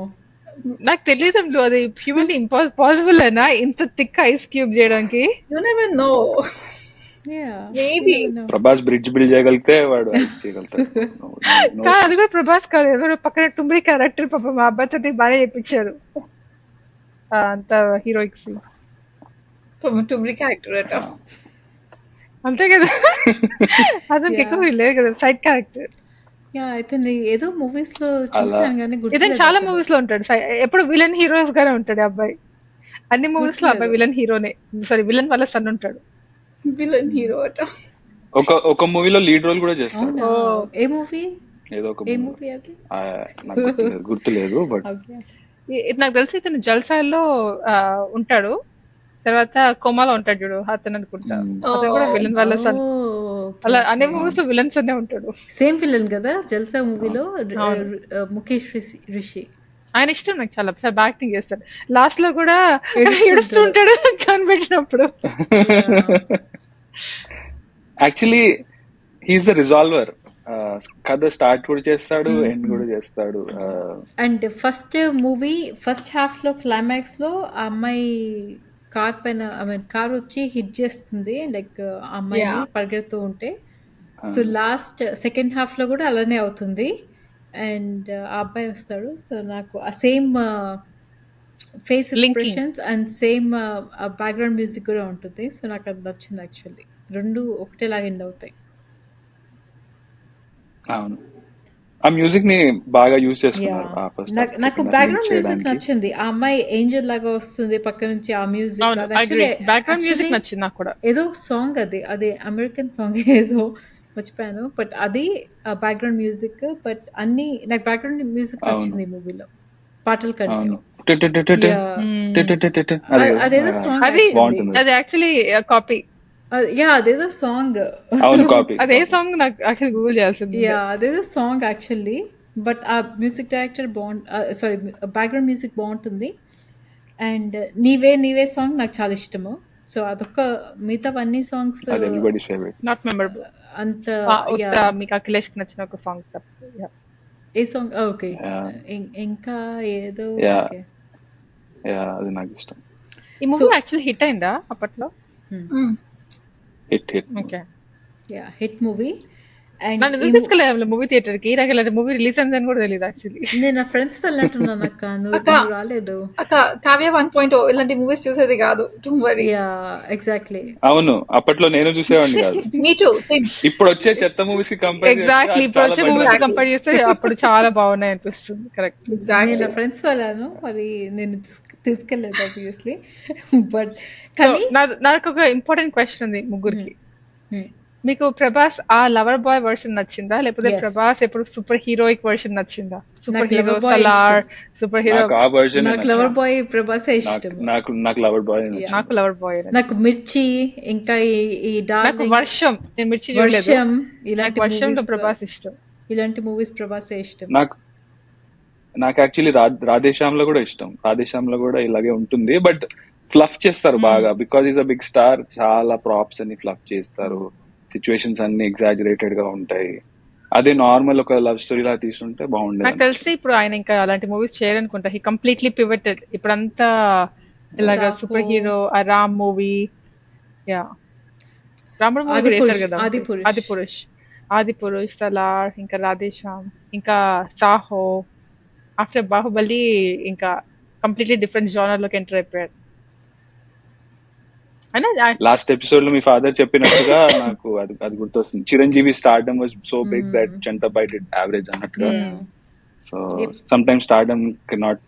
[SPEAKER 3] నాకు తెలియదు అది హ్యూమన్లీ పాసిబుల్ అయినా ఇంత థిక్ ఐస్ క్యూబ్ చేయడానికి.
[SPEAKER 4] You never know.
[SPEAKER 1] Yeah
[SPEAKER 4] Maybe.
[SPEAKER 2] Prabhas bridge build చేయగలిగితే వాడు ఐస్ చేయగలుగుతాడు.
[SPEAKER 3] కాదు, అది కూడా ప్రభాస్ కాదు, ఎవరు పక్కన టుమ్రి క్యారెక్టర్ పాపం మా అబ్బాయి తోటి బాగా చేయించారు అంత హీరోయిక్స్.
[SPEAKER 4] టుబ్రి క్యారెక్టర్ అట.
[SPEAKER 3] అంతే కదా, అతనికి ఎక్కువ లేదు కదా సైడ్ క్యారెక్టర్.
[SPEAKER 1] యా అయితే ఏదో మూవీస్ లో చూసాను కానీ
[SPEAKER 3] ఇతను
[SPEAKER 1] గుర్తులేదు
[SPEAKER 3] చాలా
[SPEAKER 1] అతను.
[SPEAKER 3] మూవీస్ లో ఉంటాడు, ఎప్పుడు విలన్ హీరోస్ గానే ఉంటాడు ఆ అబ్బాయి. అన్ని మూవీస్ లో అబ్బాయి విలన్ హీరోనే, సారీ విలన్ వాళ్ళ సన్ ఉంటాడు.
[SPEAKER 4] విలన్ హీరో అట.
[SPEAKER 2] ఒక మూవీలో లీడ్ రోల్ కూడా చేస్తాడు.
[SPEAKER 1] అవునా? ఏ మూవీ?
[SPEAKER 2] ఏదో ఒక
[SPEAKER 1] ఏ
[SPEAKER 2] movie.
[SPEAKER 1] మూవీ అది?
[SPEAKER 2] నాకు గుర్తులేదు బట్
[SPEAKER 1] ఓకే.
[SPEAKER 3] నాకు తెలిసి ఇతను జల్సాల్లో ఉంటాడు, తర్వాత కోమాలో ఉంటాడు చూడు అతను అనుకుంటా. అతను కూడా విలన్ వాళ్ళ సన్. అలా అన్ని మూవీస్ లో విలన్స్ అనే ఉంటాడు.
[SPEAKER 1] సేమ్ విలన్ కదా జల్సా మూవీలో
[SPEAKER 3] అవును.
[SPEAKER 1] ముఖేష్ రిషి.
[SPEAKER 3] ఆయన ఇష్టం నాకు, చాలా చాలా బాగా యాక్టింగ్ చేస్తాడు. లాస్ట్ లో కూడా
[SPEAKER 1] ఏడుస్తుంటాడు.
[SPEAKER 3] ఏడుస్తుంటాడు కనిపెట్టినప్పుడు.
[SPEAKER 2] Actually he's the resolver. కథ స్టార్ట్ కూడా చేస్తాడు, ఎండ్ కూడా చేస్తాడు.
[SPEAKER 1] And first movie first half లో క్లైమాక్స్ లో ఆ అమ్మాయి కార్ పైన కార్ వచ్చి హిట్ చేస్తుంది, లైక్ ఆ అమ్మాయి
[SPEAKER 4] Yeah.
[SPEAKER 1] పరిగెడుతూ ఉంటే. సో లాస్ట్ సెకండ్ హాఫ్ లో కూడా అలానే అవుతుంది అండ్ ఆ అబ్బాయి వస్తాడు. సో నాకు ఆ same face
[SPEAKER 3] Linking.
[SPEAKER 1] Expressions and same background music కూడా ఉంటుంది. సో నాకు అది నచ్చింది యాక్చువల్లీ. రెండు ఒకటేలాగా ఎండ్ అవుతాయి.
[SPEAKER 2] అవును, ఆ మ్యూజిక్ ని బాగా యూజ్ చేసుకున్నారు.
[SPEAKER 1] Yeah.
[SPEAKER 2] ఆ first
[SPEAKER 1] నాకు
[SPEAKER 2] half,
[SPEAKER 1] నాకు
[SPEAKER 2] second half
[SPEAKER 1] background
[SPEAKER 2] link
[SPEAKER 1] music
[SPEAKER 2] చేయడానికి.
[SPEAKER 1] నచ్చింది. ఆ అమ్మాయి ఏంజల్ లాగా వస్తుంది పక్క నుంచి ఆ మ్యూజిక్.
[SPEAKER 3] అవును,
[SPEAKER 1] అది actually-
[SPEAKER 3] బ్యాక్గ్రౌండ్ మ్యూజిక్
[SPEAKER 1] actually
[SPEAKER 3] నచ్చింది నాకు కూడా.
[SPEAKER 1] ఏదో సాంగ్ అది అమెరికన్ సాంగ్ ఏదో మర్చిపోయాను. బట్ అది బ్యాక్గ్రౌండ్ మ్యూజిక్. బట్ అన్ని నాకు బ్యాక్గ్రౌండ్ మ్యూజిక్
[SPEAKER 2] అవును.
[SPEAKER 1] నచ్చింది ఈ మూవీలో పాటల కంటే.
[SPEAKER 2] అవును. T T T T T. T T T T T.
[SPEAKER 1] అదేదో సాంగ్
[SPEAKER 3] అది
[SPEAKER 2] బాగుంటుంది.
[SPEAKER 3] అది యాక్చువల్లీ కాపీ.
[SPEAKER 1] అదేదో సాంగ్.
[SPEAKER 2] అవును, కాపీ.
[SPEAKER 3] అదే సాంగ్ నాకు యాక్చువల్లీ గూగుల్ చేయాల్సింది.
[SPEAKER 1] అదేదో సాంగ్ యాక్చువల్లీ. బట్ ఆ music director sorry background music బాగుంటుంది. అండ్ నీవే సాంగ్ నాకు చాలా ఇష్టము. సో అదొక మిగతా అన్ని సాంగ్స్
[SPEAKER 2] అది ఎవ్రీబడీస్ ఫేవరెట్.
[SPEAKER 3] Not memorable.
[SPEAKER 1] అంత
[SPEAKER 3] మీకు అఖిలేష్ కి నచ్చిన ఒక సాంగ్ తప్ప. Yeah.
[SPEAKER 1] ఏ సాంగ్ ఓకే.
[SPEAKER 2] Yeah.
[SPEAKER 1] ఇంకా ఏదో
[SPEAKER 2] Yeah.
[SPEAKER 1] ఓకే.
[SPEAKER 2] అది నాకు ఇష్టం.
[SPEAKER 3] ఈ మూవీ యాక్చువల్లీ హిట్ అయిందా అప్పట్లో?
[SPEAKER 2] Hit
[SPEAKER 3] okay.
[SPEAKER 1] Hit movie. And
[SPEAKER 3] నన్ను ఎందుకు తీసుకెళ్ళాము మూవీ థియేటర్ కి? నాకు ఇలాంటి మూవీ రిలీజ్ అయిందని కూడా తెలియదు యాక్చువల్లీ.
[SPEAKER 1] నేను నా ఫ్రెండ్స్ తో వెళ్ళట్టున్నాను అక్క. నువ్వు
[SPEAKER 4] అక్క.
[SPEAKER 1] రాలేదు.
[SPEAKER 4] అక్క కావ్య 1.0 ఇలాంటి మూవీస్ చూసేది కాదు. Don't worry.
[SPEAKER 1] ఎగ్జాక్ట్లీ.
[SPEAKER 2] అవును, అప్పట్లో నేను చూసేవాడిని కాదు.
[SPEAKER 4] మీ టూ సేమ్.
[SPEAKER 2] ఇప్పుడు వచ్చే చెత్త మూవీస్ కి కంపేర్
[SPEAKER 3] ఎగ్జాక్ట్లీ, ఇప్పుడు వచ్చే మూవీస్ కంపేర్ చేస్తే అప్పుడు చాలా బాగున్నాయి అనిపిస్తుంది. కరెక్ట్.
[SPEAKER 1] నేను
[SPEAKER 4] ఎగ్జాక్ట్లీ.
[SPEAKER 1] నా ఫ్రెండ్స్ వెళ్ళాను, మరి నేను తీసుకెళ్ళలేదు ఆబ్వియస్లీ. బట్ కానీ
[SPEAKER 3] నాకు ఒక ఇంపార్టెంట్ క్వశ్చన్ ఉంది ముగ్గురికి. మీకు ప్రభాస్ ఆ లవర్ బాయ్ వర్షన్ నచ్చిందా, లేకపోతే
[SPEAKER 1] Yes.
[SPEAKER 3] ప్రభాస్ ఎప్పుడు సూపర్ హీరోయిక్ వర్షన్ నచ్చిందా? సూపర్
[SPEAKER 1] నాకు
[SPEAKER 3] hero
[SPEAKER 1] Lover Boy
[SPEAKER 3] Salaar, super hero.
[SPEAKER 2] నాకు ఆ వర్షన్
[SPEAKER 1] నాకు లవర్ బాయ్ ప్రభాసే ఇష్టం.
[SPEAKER 2] నాకు లవర్ బాయ్
[SPEAKER 3] నాకు లవర్ బాయ్.
[SPEAKER 1] నాకు మిర్చి, ఇంకా ఈ
[SPEAKER 3] నాకు
[SPEAKER 1] డార్లింగ్,
[SPEAKER 3] వర్షం, నేను మిర్చి చూడలేదు.
[SPEAKER 1] వర్షం,
[SPEAKER 3] నాకు
[SPEAKER 1] ఇలాంటి
[SPEAKER 3] వర్షంలో
[SPEAKER 1] movies-
[SPEAKER 3] ప్రభాస్ ఇష్టం.
[SPEAKER 1] ఇలాంటి మూవీస్ ప్రభాసే ఇష్టం.
[SPEAKER 2] నాకు యాక్చువల్లీ రాధేశ్యామ్ లో కూడా ఇష్టం. రాధేశ్యామ్ లో కూడా ఇలాగే ఉంటుంది, బట్ ఫ్లఫ్ చేస్తారు బాగా. Because is a big star, చాలా ప్రాప్స్ అన్ని ఫ్లఫ్ చేస్తారు, సిచ్యువేషన్స్ అన్ని ఎగ్జాజరేటెడ్ గా ఉంటాయి. అదే నార్మల్ ఒక లవ్ స్టోరీ లా తీసుంటే
[SPEAKER 3] నాకు
[SPEAKER 2] బాగుండేది.
[SPEAKER 3] తెలిసి ఇప్పుడు ఆయన ఇంకా అలాంటి మూవీస్ చేయరనుకుంటా. He completely pivoted. ఇప్పుడంతా ఇలాగా
[SPEAKER 1] Saho.
[SPEAKER 3] సూపర్ హీరో, ఆ రామ్ మూవీ, యా రాముడు మూవీ
[SPEAKER 1] ఆది
[SPEAKER 3] చేశారు
[SPEAKER 1] పురుష్,
[SPEAKER 3] కదా,
[SPEAKER 1] ఆది పురుష్.
[SPEAKER 3] ఆది పురుష్, సలార్, ఇంకా రాధేశ్యామ్, ఇంకా సాహో, ఆఫ్టర్ బాహుబలి ఇంకా కంప్లీట్లీ డిఫరెంట్ జానర్ లోకి ఎంటర్ అయిపోయాడు. అయినా
[SPEAKER 2] లాస్ట్ ఎపిసోడ్ లో మీ ఫాదర్ చెప్పినట్టుగా నాకు అది గుర్తొస్తుంది. Chiranjeevi stardom was so big that చంటపై డిడ్ యావరేజ్ అన్నట్టుగా. So sometimes stardom can not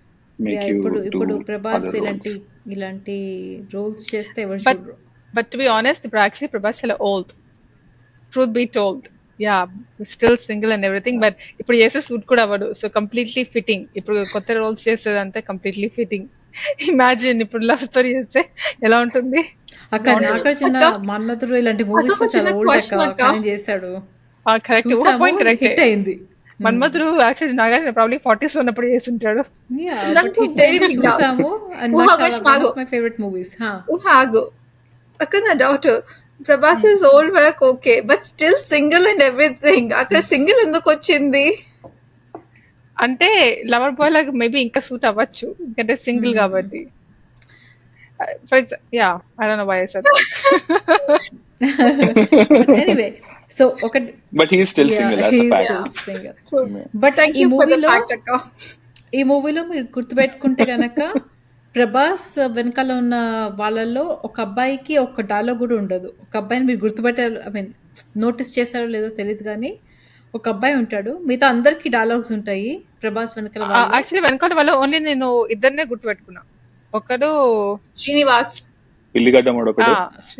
[SPEAKER 2] make you
[SPEAKER 1] ఇప్పుడు
[SPEAKER 2] డు
[SPEAKER 1] ప్రభాస్
[SPEAKER 2] అదర్
[SPEAKER 1] ఇలాంటి రోల్స్ చేస్తే ఎవరు
[SPEAKER 3] బట్
[SPEAKER 1] చూడరు.
[SPEAKER 3] బట్ టు బి ఆనెస్ట్ ఇప్పుడు యాక్చువల్లీ ప్రభాస్ చాలా old, truth be told. Yeah still single and everything, but ఇప్పుడు చేసే సూట్ కూడా అవ్వడు. So completely fitting. ఇప్పుడు కొత్త రోల్స్ చేసేదంటే కంప్లీట్లీ ఫిట్టింగ్. ఇమాజిన్ ఇప్పుడు లవ్ స్టోరీ చేస్తే ఎలా ఉంటుంది.
[SPEAKER 1] అక్క నాగార్జున మన్మధుడు ఇలాంటి మూవీస్
[SPEAKER 4] అదొక
[SPEAKER 1] చాలా
[SPEAKER 4] చిన్న
[SPEAKER 1] ఓల్డ్
[SPEAKER 4] question
[SPEAKER 1] అక్క,
[SPEAKER 4] అక్క.
[SPEAKER 1] కానీ చేశాడు.
[SPEAKER 3] కరెక్ట్,
[SPEAKER 1] చూసాము,
[SPEAKER 3] పాయింట్ కరెక్ట్.
[SPEAKER 1] హిట్ అయింది.
[SPEAKER 3] మన్మధుడు యాక్చువల్లీ నాగార్జున ప్రాబ్లీ 40s ఉన్నప్పుడు చేస్తుంటాడు.
[SPEAKER 1] Yeah,
[SPEAKER 4] నాకు
[SPEAKER 1] but hit
[SPEAKER 4] very
[SPEAKER 1] అయింది,
[SPEAKER 4] big doubt.
[SPEAKER 1] చూసాము. And
[SPEAKER 4] ఊహ
[SPEAKER 1] నాకు
[SPEAKER 4] ఆకాష్
[SPEAKER 1] చాలా one
[SPEAKER 4] మాగు.
[SPEAKER 1] of my favorite movies.
[SPEAKER 4] ఆగు అక్కడ నా డౌట్, ప్రభాస్ ఇస్ ఓల్డ్ వరకు okay, but still single and everything. అక్కడ సింగిల్ ఎందుకు వచ్చింది?
[SPEAKER 3] అంటే లవర్ బాయ్ లాగా మేబీ ఇంకా సూట్ అవ్వచ్చు, ఎందుకంటే సింగిల్ కాబట్టి. For example yeah I don't know why I said.
[SPEAKER 1] Anyway, so ఒక
[SPEAKER 2] but he still single as a fact.
[SPEAKER 1] Singer.
[SPEAKER 4] True.
[SPEAKER 1] But
[SPEAKER 4] Thank
[SPEAKER 1] ఈ
[SPEAKER 4] you for the
[SPEAKER 1] మూవీలో
[SPEAKER 4] fact అక్క.
[SPEAKER 1] ఈ మూవీలో మీరు గుర్తుపెట్టుకుంటే గనక ప్రభాస్ వెనకాల ఉన్న వాళ్ళల్లో ఒక అబ్బాయికి ఒక డైలాగ్ కూడా ఉండదు. ఒక అబ్బాయిని మీరు గుర్తుపెట్టారు, ఐ మీన్ నోటీస్ చేశారో లేదో తెలియదు, కానీ ఒక అబ్బాయి ఉంటాడు, మిగతా అందరికి డైలాగ్స్ ఉంటాయి ప్రభాస్ వెనకాల వాళ్ళు.
[SPEAKER 3] యాక్చువల్లీ వెనకాల వాళ్ళు ఓన్లీ నేను ఇద్దరినే గుర్తుపెట్టుకున్నా. ఒకడు
[SPEAKER 4] శ్రీనివాస్,
[SPEAKER 2] పిల్లిగడ్డ ఒకడు,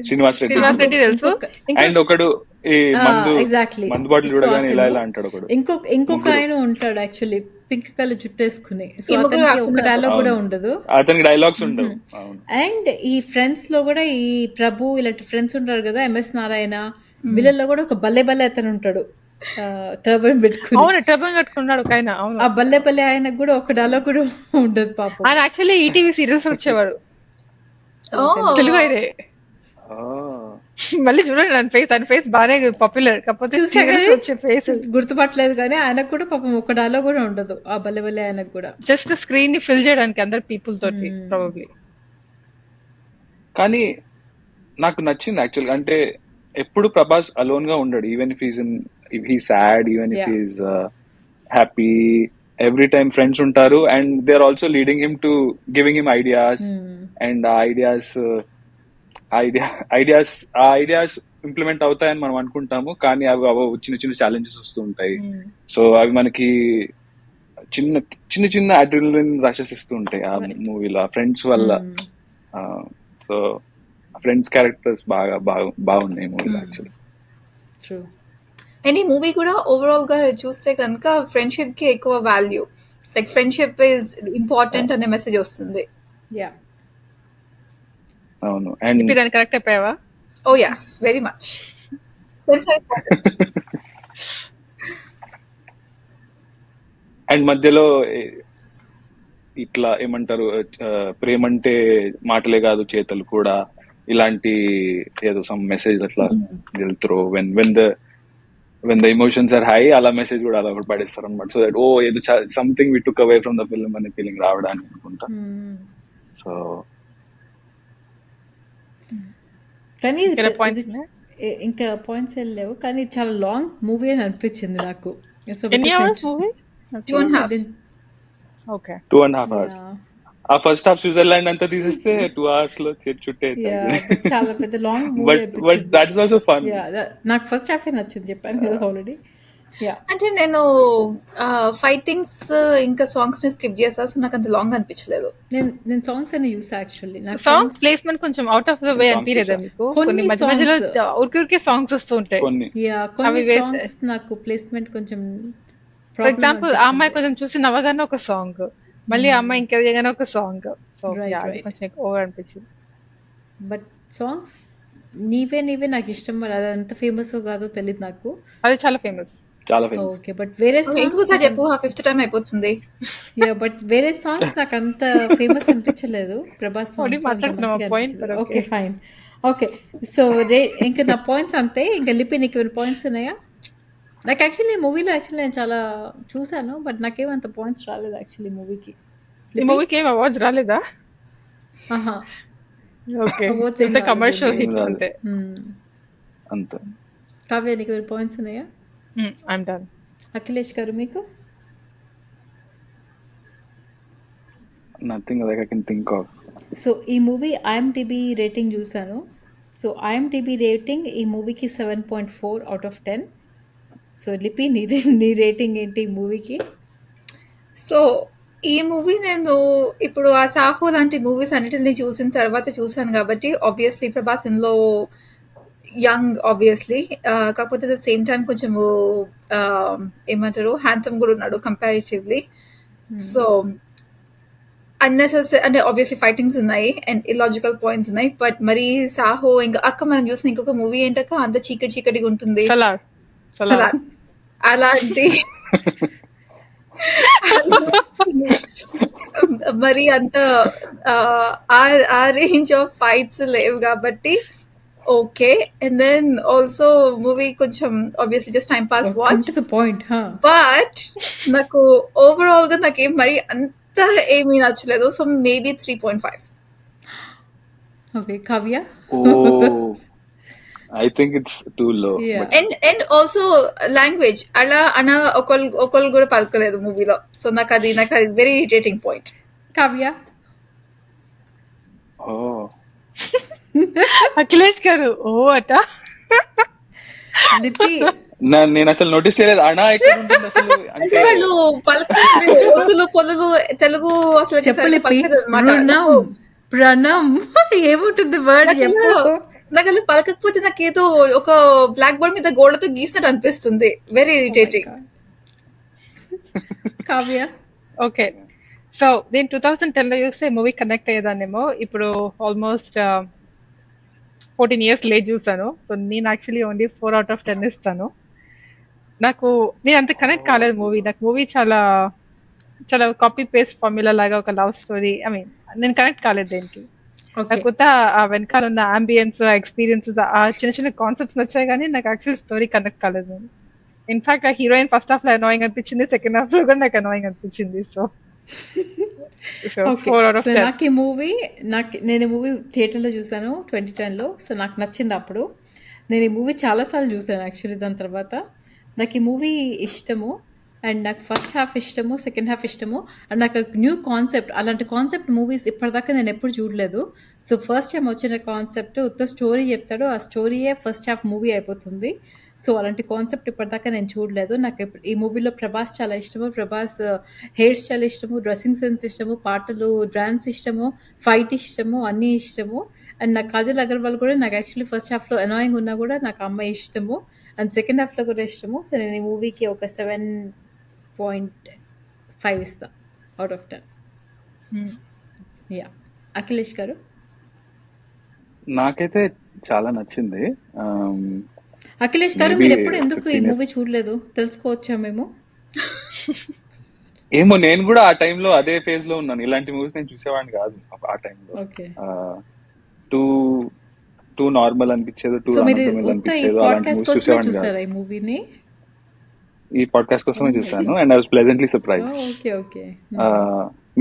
[SPEAKER 2] శ్రీనివాస్ రెడ్డి,
[SPEAKER 3] శ్రీనివాస్ రెడ్డి తెలుసు. ఇంకా
[SPEAKER 2] అండ్ ఒకడు ఈ మందు
[SPEAKER 1] ఎగ్జాక్ట్లీ
[SPEAKER 2] మందు బాటిల్ చూడగానే ఇలా ఇలా అంటాడు ఒకడు.
[SPEAKER 1] ఇంకొక ఆయన ఉంటాడు యాక్చువల్లీ పింక్ కలర్ జుట్టేసుకుని. సో
[SPEAKER 4] ఈ ముగ్గురు
[SPEAKER 1] అతనికి ఒక
[SPEAKER 4] కాకుండా
[SPEAKER 1] డైలాగ్ కూడా ఉండదు.
[SPEAKER 2] అతనికి డైలాగ్స్ ఉండవు. అవును.
[SPEAKER 1] అండ్ ఈ ఫ్రెండ్స్ లో కూడా ఈ ప్రభు ఇలాంటి ఫ్రెండ్స్ ఉంటారు కదా, ఎంఎస్ నారాయణ, వీళ్ళల్లో కూడా ఒక బల్లె బల్లె అతను ఉంటాడు, టర్బన్ పెట్టుకుని.
[SPEAKER 3] అవును టర్బన్ కట్టుకున్నాడు ఒక ఆయన. అవును
[SPEAKER 1] ఆ బల్లె బల్లె ఆయనకు కూడా ఒక డైలాగ్ కూడా ఉండదు పాపం.
[SPEAKER 3] ఆయన యాక్చువల్లీ ఈటీవీ సీరియల్స్ వచ్చేవాడు,
[SPEAKER 4] Oh.
[SPEAKER 3] తెలుగు ఆయనే. మళ్ళీ చూడండి ఆయన ఫేస్ బాగానే పాపులర్, కాకపోతే
[SPEAKER 1] చూసా
[SPEAKER 3] సీరియల్స్
[SPEAKER 1] కానీ
[SPEAKER 3] వచ్చే ఫేస్
[SPEAKER 1] గుర్తుపట్టలేదు, కానీ ఆయనకు కూడా పాపం ఒక డైలాగ్ కూడా ఉండదు ఆ బల్లె బల్లె ఆయనకు కూడా.
[SPEAKER 3] జస్ట్ స్క్రీన్ ని ఫిల్ చేయడానికి అందరు పీపుల్ తోటి ప్రాబబ్లీ.
[SPEAKER 2] కానీ నాకు నచ్చింది యాక్చువల్గా. అంటే ఎప్పుడు ప్రభాస్ అలోన్ గా ఉండడు. Even if he sad, even if he's happy, every time friends ఉంటారు. And they are also leading him to giving him ideas. And ఆ ఐడియాస్ ఇంప్లిమెంట్ అవుతాయని మనం అనుకుంటాము, కానీ అవి చిన్న చిన్న ఛాలెంజెస్ వస్తూ ఉంటాయి. సో అవి మనకి చిన్న చిన్న చిన్న అడ్రినలిన్ రషెస్ ఇస్తూ ఉంటాయి ఆ మూవీలో ఫ్రెండ్స్ వల్ల. సో ఫ్రెండ్స్ క్యారెక్టర్స్ బాగున్నాయి మూవీలో యాక్చువల్లీ.
[SPEAKER 1] True.
[SPEAKER 4] అండ్ ఈ మూవీ కూడా ఓవరాల్ గా చూస్తే కనుక ఫ్రెండ్షిప్ కి ఎక్కువ value, like friendship is important అనే మెసేజ్ వస్తుంది.
[SPEAKER 1] Yeah.
[SPEAKER 2] అవును. అండ్
[SPEAKER 3] దాన్ని కరెక్ట్ అయిపోయావా?
[SPEAKER 4] Oh yes, very much.
[SPEAKER 2] And మధ్యలో ఇట్లా ఏమంటారు, ప్రేమంటే మాటలే కాదు చేతలు కూడా, ఇలాంటి ఏదో సమ్ మెసేజ్ అట్లా వెళ్తారు. When the emotions are high, అలా మెసేజ్ కూడా అలా పడేస్తారు అనమాట. సో దట్ ఏదో something we took away from the film అనే ఫీలింగ్ రావడానికి అనుకుంటా. సో
[SPEAKER 1] కానీ
[SPEAKER 3] ఇంకా
[SPEAKER 1] పాయింట్స్ ఏం లేవు, కానీ చాలా లాంగ్ మూవీ అని అనిపించింది నాకు.
[SPEAKER 3] ఎన్ని అవర్స్ మూవీ?
[SPEAKER 4] 2.5.
[SPEAKER 3] Okay
[SPEAKER 2] 2.5 hours. ఆ ఫస్ట్ హాఫ్ స్విట్జర్లాండ్ అంతా తీసేస్తే 2 hours లో చుట్టే.
[SPEAKER 1] చాలా పెద్ద long movie.
[SPEAKER 2] But that is also fun.
[SPEAKER 1] నాకు ఫస్ట్ హాఫ్ నచ్చింది, చెప్పాను కదా ఆల్రెడీ.
[SPEAKER 4] అంటే నేను ఫైటింగ్స్ ఇంకా సాంగ్స్ ని స్కిప్ చేసా, సో నాకు అంత లాంగ్ అనిపించలేదు.
[SPEAKER 1] నేను సాంగ్స్ అని చూసా యాక్చువల్లీ. నాకు
[SPEAKER 3] సాంగ్ ప్లేస్మెంట్ కొంచెం అవుట్ ఆఫ్ ద వే అనిపించలేదా మీకు? కొన్ని మధ్య మధ్యలో ఊరికే సాంగ్స్ వస్తూ ఉంటాయి.
[SPEAKER 1] కొన్ని సాంగ్స్ నాకు ప్లేస్మెంట్ కొంచెం,
[SPEAKER 3] ఫర్ ఎగ్జాంపుల్ ఆ అమ్మాయి కొంచెం చూసి నవ్వగానే ఒక సాంగ్, మళ్ళీ ఆ అమ్మాయి ఇంకెదగానే ఒక సాంగ్. సో కొంచెం ఓవర్ అనిపించింది.
[SPEAKER 1] బట్ సాంగ్స్ నీవే నాకు ఇష్టం. మరి అది ఎంత ఫేమస్ కాదో తెలియదు నాకు.
[SPEAKER 3] అది చాలా ఫేమస్.
[SPEAKER 1] ఓకే, బట్ వేరే
[SPEAKER 4] ఇంకోసారి చెప్పు, ఫిఫ్త్ టైం అయిపోతుంది.
[SPEAKER 1] బట్ వేరే సాంగ్స్ నాకు అంత ఫేమస్ అనిపించలేదు. Prabhas
[SPEAKER 3] songs.
[SPEAKER 1] Okay fine. Okay, so ఇంకా నా పాయింట్స్ అంతే. ఇంకా లిపి నీకు ఏమైనా పాయింట్స్ ఉన్నాయా? నాకు యాక్చువల్లీ మూవీలో నేను చాలా చూసాను, బట్ నాకేమంత పాయింట్స్ రాలేదు యాక్చువల్లీ మూవీకి.
[SPEAKER 3] ఈ మూవీకి ఏం అవార్డ్స్ రాలేదా? ఓకే, కమర్షియల్ హిట్ అంతే.
[SPEAKER 1] కావ్య నీకు ఏమైనా పాయింట్స్ ఉన్నాయా?
[SPEAKER 3] I'm done.
[SPEAKER 1] అఖిలేష్ గారు మీకు?
[SPEAKER 2] Nothing like I can think of.
[SPEAKER 1] So ఈ మూవీ ఐఎమ్డిబి రేటింగ్ చూసాను. సో ఐఎమ్డిబి రేటింగ్ ఈ మూవీకి 7.4 అవుట్ ఆఫ్ 10. సో లిపి నీ రేటింగ్ ఏంటి ఈ మూవీకి?
[SPEAKER 4] సో ఈ మూవీ నేను ఇప్పుడు ఆ సాహో లాంటి మూవీస్ అన్నిటిని చూసిన తర్వాత చూసాను కాబట్టి ఆబ్వియస్లీ ప్రభాస్ ఇందులో యంగ్ ఆబ్వియస్లీ, కాకపోతే ద సేమ్ టైం కొంచెము ఏమంటారు హ్యాండ్సమ్ కూడా ఉన్నాడు కంపారిటివ్లీ. సో అన్నెసెసరీ అంటే ఆబ్వియస్లీ ఫైటింగ్స్ ఉన్నాయి అండ్ ఇలాజికల్ పాయింట్స్ ఉన్నాయి, బట్ మరి సాహో ఇంకా అక్క మనం చూసిన ఇంకొక మూవీ ఏంటక్క అంత చీకటి చీకటిగా ఉంటుంది
[SPEAKER 3] సలార్
[SPEAKER 4] సలార్ అలాంటి మరి అంత ఆ రేంజ్ ఆఫ్ ఫైట్స్ లేవు కాబట్టి okay. And then also movie కొంచెం obviously just time pass watch,
[SPEAKER 1] to the point.
[SPEAKER 4] But నాకు ఓవరాల్ గా నాకేం మరి అంత ఏమీ నచ్చలేదు. So maybe 3.5.
[SPEAKER 1] Okay, Kavya?
[SPEAKER 2] I think it's too low.
[SPEAKER 1] Yeah.
[SPEAKER 4] And also language అలా అన్న ఒకళ్ళు కూడా పలకలేదు మూవీలో. సో నాకు అది very irritating point.
[SPEAKER 1] Kavya?
[SPEAKER 2] Oh,
[SPEAKER 3] Akhilesh గారు ఓ అట
[SPEAKER 1] లిపి?
[SPEAKER 2] నేను అసలు నోటీస్ చేయలేదు. అనా ఎక్కడ ఉంటుంది అసలు
[SPEAKER 4] అంటే
[SPEAKER 2] అంటే
[SPEAKER 4] వాళ్ళు పలకలేదు, ఒత్తులు పొలలు తెలుగు అసలు
[SPEAKER 1] చెప్పలిపి?
[SPEAKER 4] పలకలేదు
[SPEAKER 1] ప్రణం ప్రణం ఏముంటుంది వర్డ్ చెప్పు.
[SPEAKER 4] నాకు అలా పలకపోతే నాకేదో ఒక బ్లాక్ బోర్డ్ మీద గోడతో గీసినట్టు అనిపిస్తుంది. Very irritating.
[SPEAKER 1] Kavya?
[SPEAKER 3] Okay, so నేను 2010 లో చూస్తే మూవీ కనెక్ట్ అయ్యేదాన్నేమో. ఇప్పుడు ఆల్మోస్ట్ 14 years లేట్ చూసాను. సో నేను యాక్చువల్లీ ఓన్లీ 4 out of 10 ఇస్తాను. నేను అంత కనెక్ట్ కాలేదు మూవీ. నాకు మూవీ చాలా చాలా కాపీ పేస్ట్ ఫార్ములా లాగా ఒక లవ్ స్టోరీ. ఐ మీన్ నేను కనెక్ట్ కాలేదు దేనికి. కాకపోతే ఆ వెనకాల ఉన్న అంబియన్స్, ఎక్స్పీరియన్సెస్, ఆ చిన్న చిన్న కాన్సెప్ట్స్ నచ్చాయి కానీ నాకు యాక్చువల్ స్టోరీ కనెక్ట్ కాలేదు. నేను ఇన్ఫాక్ట్ ఆ హీరోయిన్ ఫస్ట్ హాఫ్ లో అనాయింగ్ అనిపించింది, సెకండ్ హాఫ్ లో కూడా నాకు అనాయింగ్ అనిపించింది. సో
[SPEAKER 1] ఓకే, సో నాకు ఈ మూవీ నేను ఈ మూవీ థియేటర్లో చూసాను 2010లో. సో నాకు నచ్చింది అప్పుడు. నేను ఈ మూవీ చాలాసార్లు చూసాను యాక్చువల్లీ. దాని తర్వాత నాకు ఈ మూవీ ఇష్టము. అండ్ నాకు ఫస్ట్ హాఫ్ ఇష్టము, సెకండ్ హాఫ్ ఇష్టము. అండ్ నాకు న్యూ కాన్సెప్ట్, అలాంటి కాన్సెప్ట్ మూవీస్ ఇప్పటిదాకా నేను ఎప్పుడు చూడలేదు. సో ఫస్ట్ టైం వచ్చిన కాన్సెప్ట్, ఉత్త స్టోరీ చెప్తాడు, ఆ స్టోరీయే ఫస్ట్ హాఫ్ మూవీ అయిపోతుంది. సో అలాంటి కాన్సెప్ట్ ఇప్పటిదాకా నేను చూడలేదు. నాకు ఈ మూవీలో ప్రభాస్ చాలా ఇష్టము. ప్రభాస్ హెయిర్ స్టైల్ ఇష్టము, డ్రెస్సింగ్ సెన్స్ ఇష్టము, పాటలు, డాన్స్ ఇష్టము, ఫైట్ ఇష్టము, అన్నీ ఇష్టము. అండ్ నాకు కాజల్ అగర్వాల్ కూడా నాకు యాక్చువల్లీ ఫస్ట్ హాఫ్లో అనాయింగ్ ఉన్నా కూడా నాకు అమ్మాయి ఇష్టము. అండ్ సెకండ్ హాఫ్లో కూడా ఇష్టము. సో నేను ఈ మూవీకి ఒక 7.5 ఇస్తా అవుట్ ఆఫ్ 10. యా, అఖిలేష్ గారు?
[SPEAKER 2] నాకైతే చాలా నచ్చింది.
[SPEAKER 1] అఖిలేష్ గారు,
[SPEAKER 2] Maybe
[SPEAKER 1] మీరు ఎప్పుడు ఎందుకు ఈ
[SPEAKER 2] 15
[SPEAKER 1] మూవీ చూడలేదు తెలుసుకోవచ్చా మేము?
[SPEAKER 2] ఏమో, నేను కూడా ఆ టైంలో అదే ఫేజ్ లో ఉన్నాను. ఇలాంటి మూవీస్ నేను చూసేవాడిని కాదు ఆ టైంలో.
[SPEAKER 1] ఓకే,
[SPEAKER 2] టూ నార్మల్ అనిపించేది, టూ
[SPEAKER 1] సో మీరు
[SPEAKER 2] అన్ఫెమిలియర్
[SPEAKER 1] ఉత్త ఈ
[SPEAKER 2] అనిపించేది. అలాంటి
[SPEAKER 1] పాడ్కాస్ట్
[SPEAKER 2] మూవీస్
[SPEAKER 1] కోసమే
[SPEAKER 2] చూసేవాడిని కాదు.
[SPEAKER 1] చూసారా ఈ మూవీని?
[SPEAKER 2] ఈ పాడ్కాస్ట్ కోసమే చూసాను and I was pleasantly surprise.
[SPEAKER 1] Okay okay.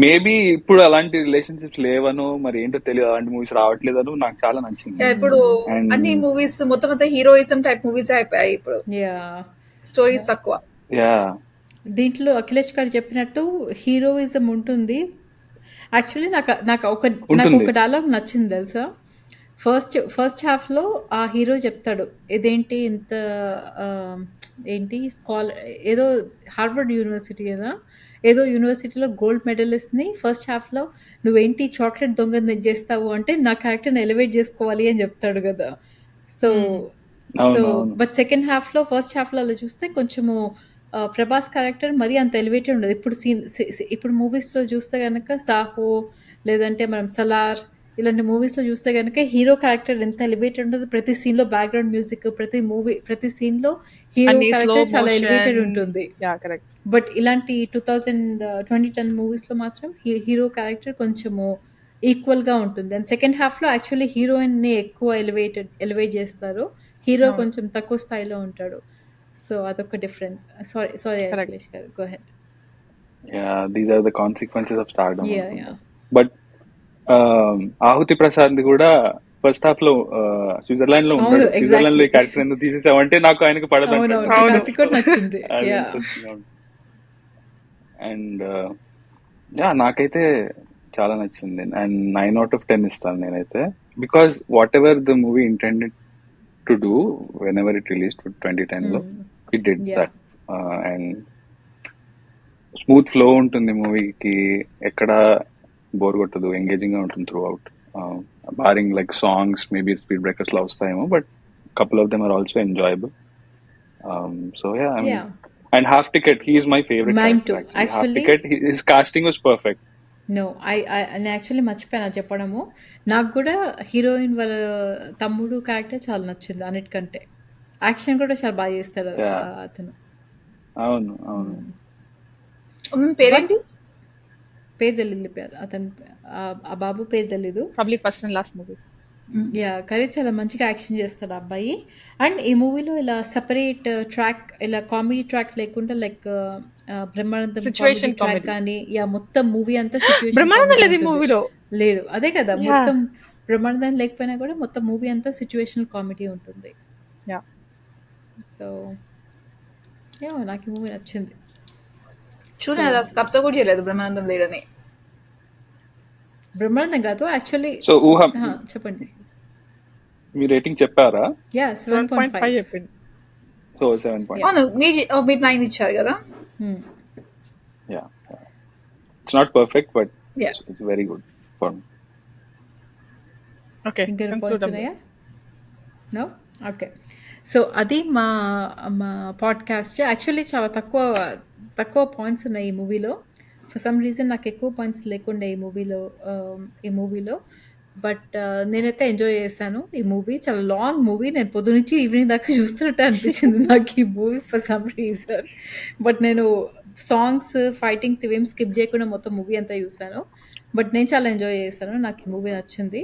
[SPEAKER 2] Maybe ఇప్పుడు అలాంటి రిలేషన్షిప్స్ లేవను, మరి ఏంటో తెలియదు, అలాంటి మూవీస్ రావట్లేదను. నాకు చాలా నచ్చింది.
[SPEAKER 4] ఇప్పుడు
[SPEAKER 2] And-
[SPEAKER 4] అన్ని మూవీస్ మొత్తం అంతా హీరోయిజం టైప్ మూవీస్ అయిపోయాయి. ఇప్పుడు
[SPEAKER 1] యా,
[SPEAKER 4] స్టోరీస్ తక్కువ.
[SPEAKER 2] యా,
[SPEAKER 1] దీంట్లో అఖిలేష్ గారు చెప్పినట్టు హీరోయిజం ఉంటుంది. యాక్చువల్లీ నాకు ఒక డైలాగ్ నచ్చింది తెలుసా. ఫస్ట్ హాఫ్లో ఆ హీరో చెప్తాడు, ఇదేంటి ఇంత ఏంటి ఏదో హార్వర్డ్ యూనివర్సిటీ కదా, ఏదో యూనివర్సిటీలో గోల్డ్ మెడలిస్ట్ని ఫస్ట్ హాఫ్లో నువ్వేంటి చాక్లెట్ దొంగ చేస్తావు అంటే నా క్యారెక్టర్ని ఎలివేట్ చేసుకోవాలి అని చెప్తాడు కదా. సో
[SPEAKER 2] అవునవును.
[SPEAKER 1] బట్ సెకండ్ హాఫ్లో ఫస్ట్ హాఫ్లో అలా చూస్తే కొంచెము ప్రభాస్ క్యారెక్టర్ మరీ అంత ఎలివేటెడ్ ఉండదు. ఇప్పుడు మూవీస్లో చూస్తే కనుక సాహో లేదంటే మనం సలార్ ఇలాంటి మూవీస్లో చూస్తే కనుక హీరో క్యారెక్టర్ ఎంత ఎలివేటెడ్ ఉండదు. ప్రతి సీన్లో బ్యాక్గ్రౌండ్ మ్యూజిక్, ప్రతి సీన్లో హీరో క్యారెక్టర్ చాలా ఎలివేటెడ్ ఉంటుంది. బట్ ఇలాంటి 2010 మూవీస్లో మాత్రం హీరో క్యారెక్టర్ కొంచెము ఈక్వల్గా ఉంటుంది. అండ్ సెకండ్ హాఫ్లో యాక్చువల్లీ హీరోయిన్ని ఎక్కువ ఎలివేట్ చేస్తారు, హీరో కొంచెం తక్కువ స్థాయిలో ఉంటాడు. సో అదొక difference. Sorry Akhilesh garu, go ahead.
[SPEAKER 2] These are the consequences of stardom.
[SPEAKER 1] Yeah.
[SPEAKER 2] But Aahuti Prasad కూడా ఫస్ట్ హాఫ్ లో స్విట్జర్లాండ్ లో ఉంటాడు.
[SPEAKER 1] exactly.
[SPEAKER 2] స్విట్జర్లాండ్ లో ఈ క్యారెక్టర్ ఎందుకు తీసేసావంటే నాకు ఆయనకు పడదు
[SPEAKER 1] అవునవును,
[SPEAKER 2] అంటాడు.
[SPEAKER 1] నాకు కూడా నచ్చింది.
[SPEAKER 2] అది
[SPEAKER 1] యా,
[SPEAKER 2] interesting గా ఉంటుంది. అండ్ నాకైతే చాలా నచ్చింది అండ్ 9/10 ఇస్తాను నేనైతే, because whatever the movie intended to do whenever it release 2010లో it did
[SPEAKER 1] yeah
[SPEAKER 2] that. And smooth flow ఉంటుంది మూవీకి, ఎక్కడ బోర్ కొట్టదు, ఎంగేజింగ్ గా ఉంటుంది throughout. Barring like songs maybe speed breakers లో వస్తాయేమో, but couple of them are also enjoyable. So yeah, I mean,
[SPEAKER 1] yeah
[SPEAKER 2] and Half Ticket, he is my favorite
[SPEAKER 1] mind
[SPEAKER 2] character
[SPEAKER 1] too
[SPEAKER 2] actually. Half
[SPEAKER 1] actually
[SPEAKER 2] Ticket, his casting was perfect.
[SPEAKER 1] No నేను actually మర్చిపోయాను చెప్పడము. నాకు కూడా heroine వాళ్ళ తమ్ముడు character చాలా నచ్చింది అన్నిటికంటే. యాక్షన్ కూడా చాలా బాగా చేస్తాడు
[SPEAKER 2] Yeah,
[SPEAKER 1] అతను.
[SPEAKER 2] అవును అవును.
[SPEAKER 1] బట్
[SPEAKER 4] పేరేంటి?
[SPEAKER 1] పేరు తెలియదు అతను, ఆ బాబు పేరు తెలీదు.
[SPEAKER 3] Probably first and last movie.
[SPEAKER 1] Yeah కానీ చాలా మంచిగా యాక్షన్ చేస్తాడు ఆ అబ్బాయి. అండ్ ఈ మూవీలో ఇలా సపరేట్ ట్రాక్, ఇలా కామెడీ ట్రాక్ లేకుండా like Brahmanandam comedy
[SPEAKER 3] situation
[SPEAKER 1] track
[SPEAKER 3] comedy.
[SPEAKER 1] కానీ, యా మొత్తం మూవీ అంతా సిచ్యువేషన్
[SPEAKER 3] బ్రహ్మానందం
[SPEAKER 1] కామెడీ
[SPEAKER 3] లేదు ఈ
[SPEAKER 1] ఉంటుంది.
[SPEAKER 3] మూవీలో.
[SPEAKER 1] లేదు అదే కదా,
[SPEAKER 3] యా
[SPEAKER 1] మొత్తం బ్రహ్మానందం లేకపోయినా కూడా మొత్తం మూవీ అంతా సిచ్యువేషన్ కామెడీ ఉంటుంది.
[SPEAKER 3] యా
[SPEAKER 1] సో యా నాకు ఈ మూవీ నచ్చింది.
[SPEAKER 4] చూడు
[SPEAKER 1] సో
[SPEAKER 4] అది అసలు అబ్జర్వ్ కూడా చేయలేదు బ్రహ్మానందం లేడని.
[SPEAKER 1] బ్రహ్మానందం కాదు యాక్చువల్లీ.
[SPEAKER 2] సో ఊహ,
[SPEAKER 1] చెప్పండి.
[SPEAKER 2] మీ రేటింగ్ చెప్పారా?
[SPEAKER 1] యా
[SPEAKER 3] 7.5
[SPEAKER 1] 7.5.
[SPEAKER 3] చెప్పింది.
[SPEAKER 2] సో 7
[SPEAKER 4] అవును, మీరు 9 ఇచ్చారు కదా.
[SPEAKER 2] yeah, it's not perfect but
[SPEAKER 4] Yeah.
[SPEAKER 2] it's very good for me.
[SPEAKER 3] Okay,
[SPEAKER 1] ఇంకేమైనా
[SPEAKER 3] కంక్లూడ్
[SPEAKER 1] పాయింట్స్
[SPEAKER 3] అమ్మా.
[SPEAKER 1] ఉన్నాయా? నో. ఓకే. సో అది మా మా పాడ్కాస్ట్. యాక్చువల్లీ చాలా తక్కువ తక్కువ పాయింట్స్ ఉన్నాయి ఈ మూవీలో. ఫర్ సమ్ రీజన్ నాకు ఎక్కువ పాయింట్స్ లేకుండే ఈ మూవీలో బట్ నేనైతే ఎంజాయ్ చేశాను ఈ మూవీ. చాలా లాంగ్ మూవీ, నేను పొద్దునుంచి ఈవినింగ్ దాకా చూస్తున్నట్టు అనిపించింది నాకు ఈ movie for some reason. But నేను సాంగ్స్, ఫైటింగ్స్ ఇవేం స్కిప్ చేయకుండా మొత్తం మూవీ అంతా చూశాను. బట్ నేను చాలా ఎంజాయ్ చేశాను, నాకు ఈ మూవీ నచ్చింది.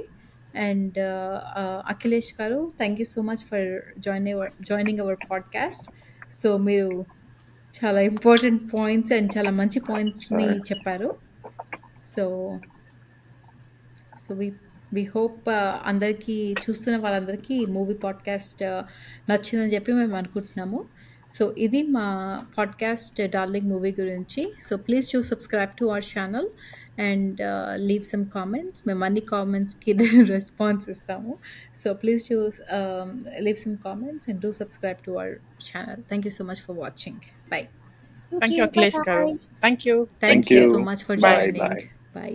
[SPEAKER 1] అండ్ అఖిలేష్ గారు, thank you so much for joining our podcast. So మీరు చాలా ఇంపార్టెంట్ పాయింట్స్ అండ్ చాలా మంచి పాయింట్స్ని
[SPEAKER 2] Sorry.
[SPEAKER 1] చెప్పారు. సో సో వి హోప్ అందరికీ, చూస్తున్న వాళ్ళందరికీ మూవీ పాడ్కాస్ట్ నచ్చిందని చెప్పి మేము అనుకుంటున్నాము. సో ఇది మా పాడ్కాస్ట్ డార్లింగ్ మూవీ గురించి. So please to subscribe to our channel and leave some comments. మేము అన్ని కామెంట్స్కి రెస్పాన్స్ ఇస్తాము. So please to leave some comments and do subscribe to our channel. Thank you so much for watching. Bye.
[SPEAKER 3] Thank you Akhilesh గారు. Thank you.
[SPEAKER 1] Thank
[SPEAKER 2] Thank
[SPEAKER 1] you
[SPEAKER 2] you.
[SPEAKER 1] So much for
[SPEAKER 3] Bye.
[SPEAKER 1] Joining.
[SPEAKER 2] Bye.
[SPEAKER 1] By.